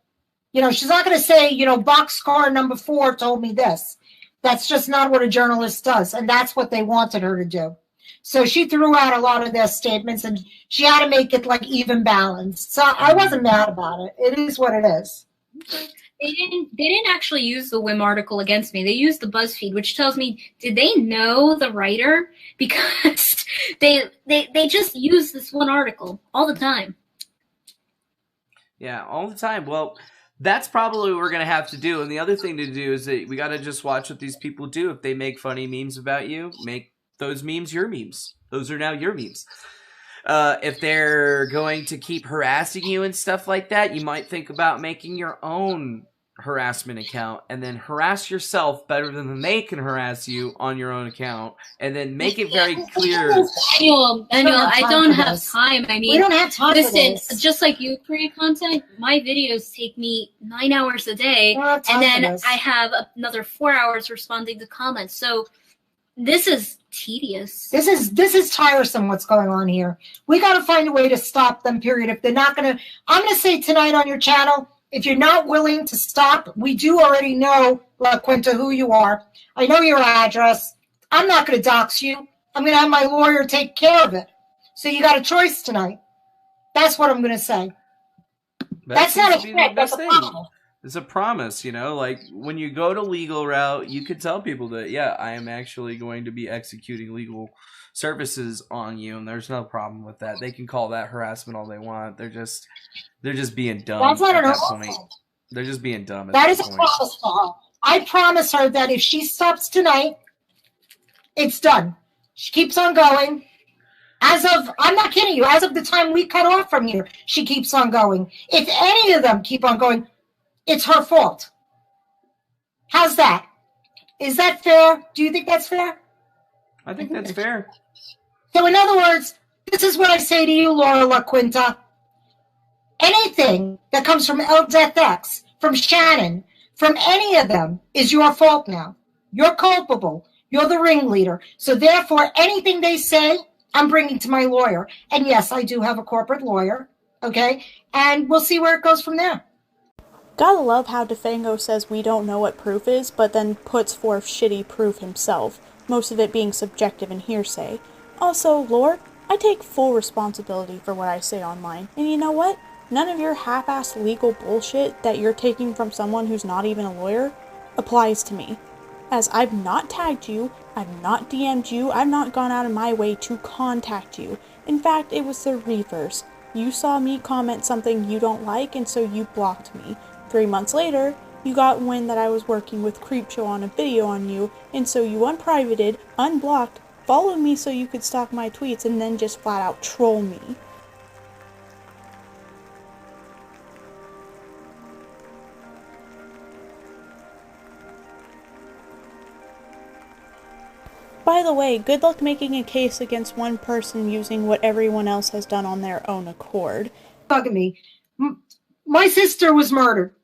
You know, she's not going to say, you know, boxcar number 4 told me this. That's just not what a journalist does. And that's what they wanted her to do. So she threw out a lot of their statements and she had to make it like even balanced. So I wasn't mad about it. It is what it is. They didn't actually use the Whim article against me. They used the BuzzFeed, which tells me, did they know the writer? Because they just use this one article all the time. Yeah, all the time. Well, that's probably what we're going to have to do. And the other thing to do is that we got to just watch what these people do. If they make funny memes about you, make those memes your memes. Those are now your memes. If they're going to keep harassing you and stuff like that, you might think about making your own harassment account and then harass yourself better than they can harass you on your own account, and then make it very clear. Annual, I don't have time. I mean, we don't have time for this. Just like you create content, my videos take me 9 hours a day, and then I have another 4 hours responding to comments. So this is tedious. This is tiresome what's going on here. We got to find a way to stop them, period. If they're not going to, I'm going to say tonight on your channel, if you're not willing to stop, we do already know, La Quinta, who you are. I know your address. I'm not going to dox you. I'm going to have my lawyer take care of it. So you got a choice tonight. That's what I'm going to say. That's not a threat. That's a problem. It's a promise, you know, like when you go to legal route, you could tell people that, yeah, I am actually going to be executing legal services on you, and there's no problem with that. They can call that harassment all they want. They're just being dumb. That's not at an that point. They're just being dumb at that that is point. a promise for her. I promise her that if she stops tonight, it's done. She keeps on going. I'm not kidding you, as of the time we cut off from here, she keeps on going. If any of them keep on going, it's her fault. How's that? Is that fair? Do you think that's fair? I think that's fair. So in other words, this is what I say to you, Laura La Quinta. Anything that comes from LDeathX, from Shannon, from any of them is your fault now. You're culpable. You're the ringleader. So therefore, anything they say, I'm bringing to my lawyer. And yes, I do have a corporate lawyer. Okay? And we'll see where it goes from there. Gotta love how Defango says we don't know what proof is, but then puts forth shitty proof himself, most of it being subjective and hearsay. Also, Lord, I take full responsibility for what I say online, and you know what? None of your half-assed legal bullshit that you're taking from someone who's not even a lawyer applies to me. As I've not tagged you, I've not DM'd you, I've not gone out of my way to contact you. In fact, it was the reverse. You saw me comment something you don't like, and so you blocked me. 3 months later, you got wind that I was working with Qrow on a video on you, and so you unprivated, unblocked, followed me so you could stalk my tweets, and then just flat out troll me. By the way, good luck making a case against one person using what everyone else has done on their own accord. Bugging me. My sister was murdered.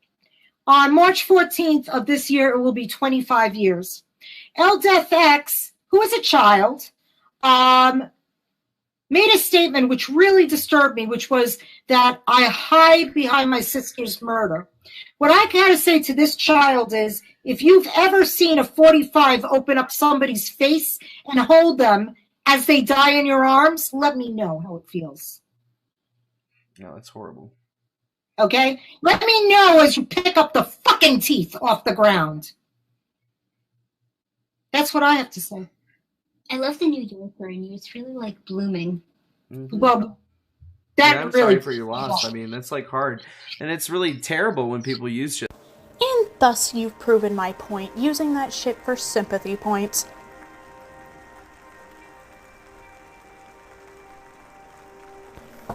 On March 14th of this year, it will be 25 years. Death, who is a child, made a statement which really disturbed me, which was that I hide behind my sister's murder. What I gotta say to this child is, if you've ever seen a 45 open up somebody's face and hold them as they die in your arms, let me know how it feels. No, that's horrible. Okay? Let me know as you pick up the fucking teeth off the ground. That's what I have to say. I love the New Yorker in you. It's really like blooming. Mm-hmm. Well, I'm sorry for your loss. I mean, that's like hard. And it's really terrible when people use shit. And thus you've proven my point, using that shit for sympathy points.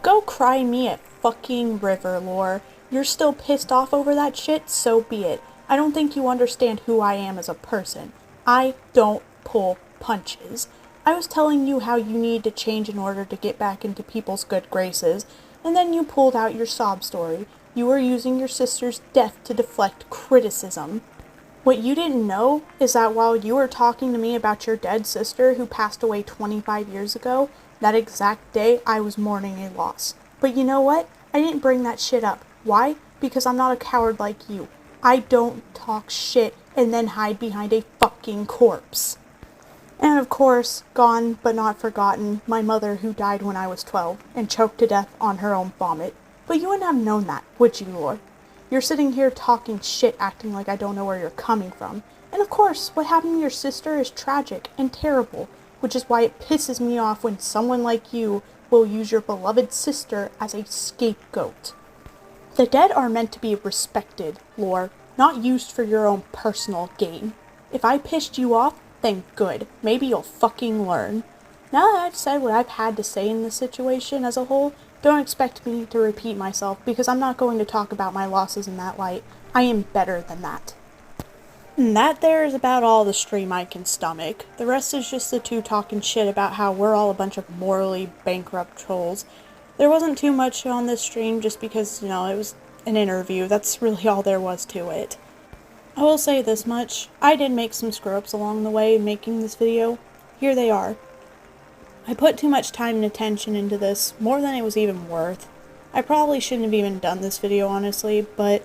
Go cry me a fucking river, Lore. You're still pissed off over that shit, so be it. I don't think you understand who I am as a person. I don't pull punches. I was telling you how you need to change in order to get back into people's good graces, and then you pulled out your sob story. You were using your sister's death to deflect criticism. What you didn't know is that while you were talking to me about your dead sister who passed away 25 years ago, that exact day I was mourning a loss. But you know what? I didn't bring that shit up. Why? Because I'm not a coward like you. I don't talk shit and then hide behind a fucking corpse. And of course, gone but not forgotten, my mother who died when I was 12 and choked to death on her own vomit. But you wouldn't have known that, would you, Lord? You're sitting here talking shit, acting like I don't know where you're coming from. And of course, what happened to your sister is tragic and terrible, which is why it pisses me off when someone like you will use your beloved sister as a scapegoat. The dead are meant to be respected, Lore, not used for your own personal gain. If I pissed you off, then good. Maybe you'll fucking learn. Now that I've said what I've had to say in this situation as a whole, don't expect me to repeat myself because I'm not going to talk about my losses in that light. I am better than that. And that there is about all the stream I can stomach. The rest is just the two talking shit about how we're all a bunch of morally bankrupt trolls. There wasn't too much on this stream just because, it was an interview. That's really all there was to it. I will say this much. I did make some screw-ups along the way making this video. Here they are. I put too much time and attention into this, more than it was even worth. I probably shouldn't have even done this video, honestly, but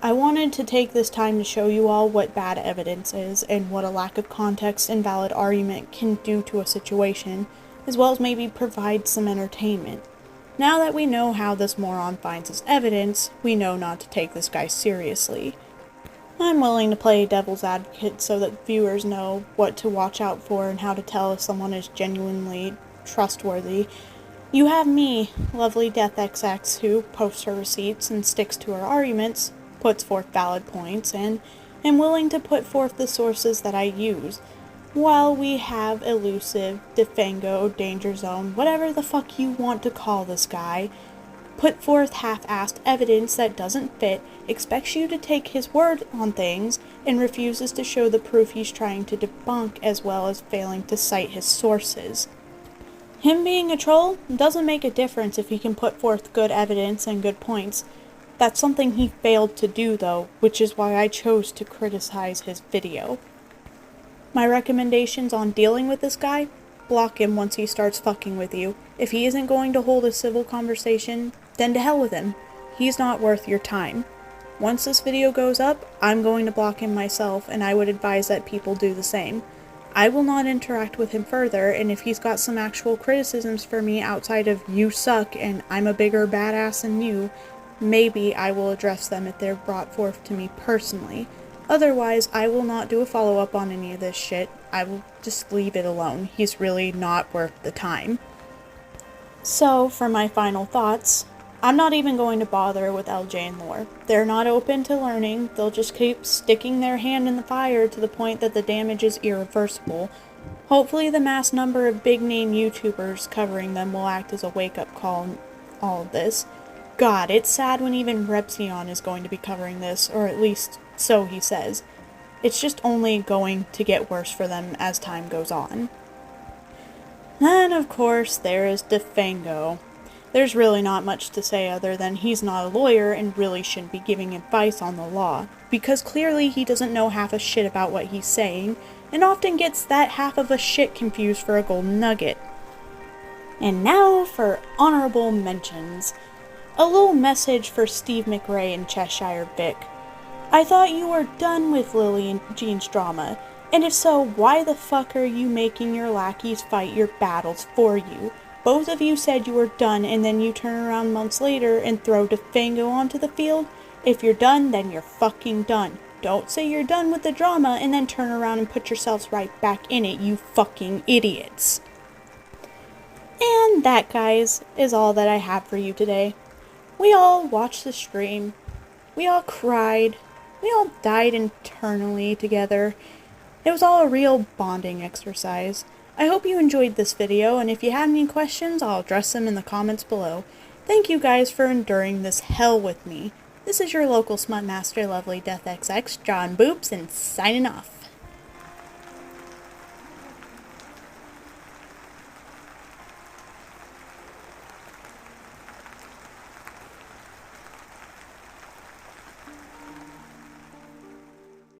I wanted to take this time to show you all what bad evidence is and what a lack of context and valid argument can do to a situation, as well as maybe provide some entertainment. Now that we know how this moron finds his evidence, we know not to take this guy seriously. I'm willing to play devil's advocate so that viewers know what to watch out for and how to tell if someone is genuinely trustworthy. You have me, lovely DeathXX, who posts her receipts and sticks to her arguments, puts forth valid points, and am willing to put forth the sources that I use. While we have elusive, Defango, Danger Zone, whatever the fuck you want to call this guy, put forth half-assed evidence that doesn't fit, expects you to take his word on things, and refuses to show the proof he's trying to debunk, as well as failing to cite his sources. Him being a troll doesn't make a difference if he can put forth good evidence and good points. That's something he failed to do, though, which is why I chose to criticize his video. My recommendations on dealing with this guy? Block him once he starts fucking with you. If he isn't going to hold a civil conversation, then to hell with him. He's not worth your time. Once this video goes up, I'm going to block him myself, and I would advise that people do the same. I will not interact with him further, and if he's got some actual criticisms for me outside of "you suck" and "I'm a bigger badass than you," maybe I will address them if they're brought forth to me personally. Otherwise, I will not do a follow-up on any of this shit. I will just leave it alone. He's really not worth the time. So, for my final thoughts, I'm not even going to bother with LJ and Lore. They're not open to learning. They'll just keep sticking their hand in the fire to the point that the damage is irreversible. Hopefully the mass number of big-name YouTubers covering them will act as a wake-up call in all of this. God, it's sad when even Repzion is going to be covering this, or at least so he says. It's just only going to get worse for them as time goes on. Then, of course, there is Defango. There's really not much to say other than he's not a lawyer and really shouldn't be giving advice on the law, because clearly he doesn't know half a shit about what he's saying, and often gets that half of a shit confused for a golden nugget. And now for honorable mentions. A little message for Steve McRae and Cheshire Vic. I thought you were done with Lily and Jean's drama, and if so, why the fuck are you making your lackeys fight your battles for you? Both of you said you were done, and then you turn around months later and throw Defango onto the field? If you're done, then you're fucking done. Don't say you're done with the drama and then turn around and put yourselves right back in it, you fucking idiots. And that, guys, is all that I have for you today. We all watched the stream. We all cried. We all died internally together. It was all a real bonding exercise. I hope you enjoyed this video, and if you have any questions, I'll address them in the comments below. Thank you guys for enduring this hell with me. This is your local smut master, Lovely Death XX, John Boops, and signing off.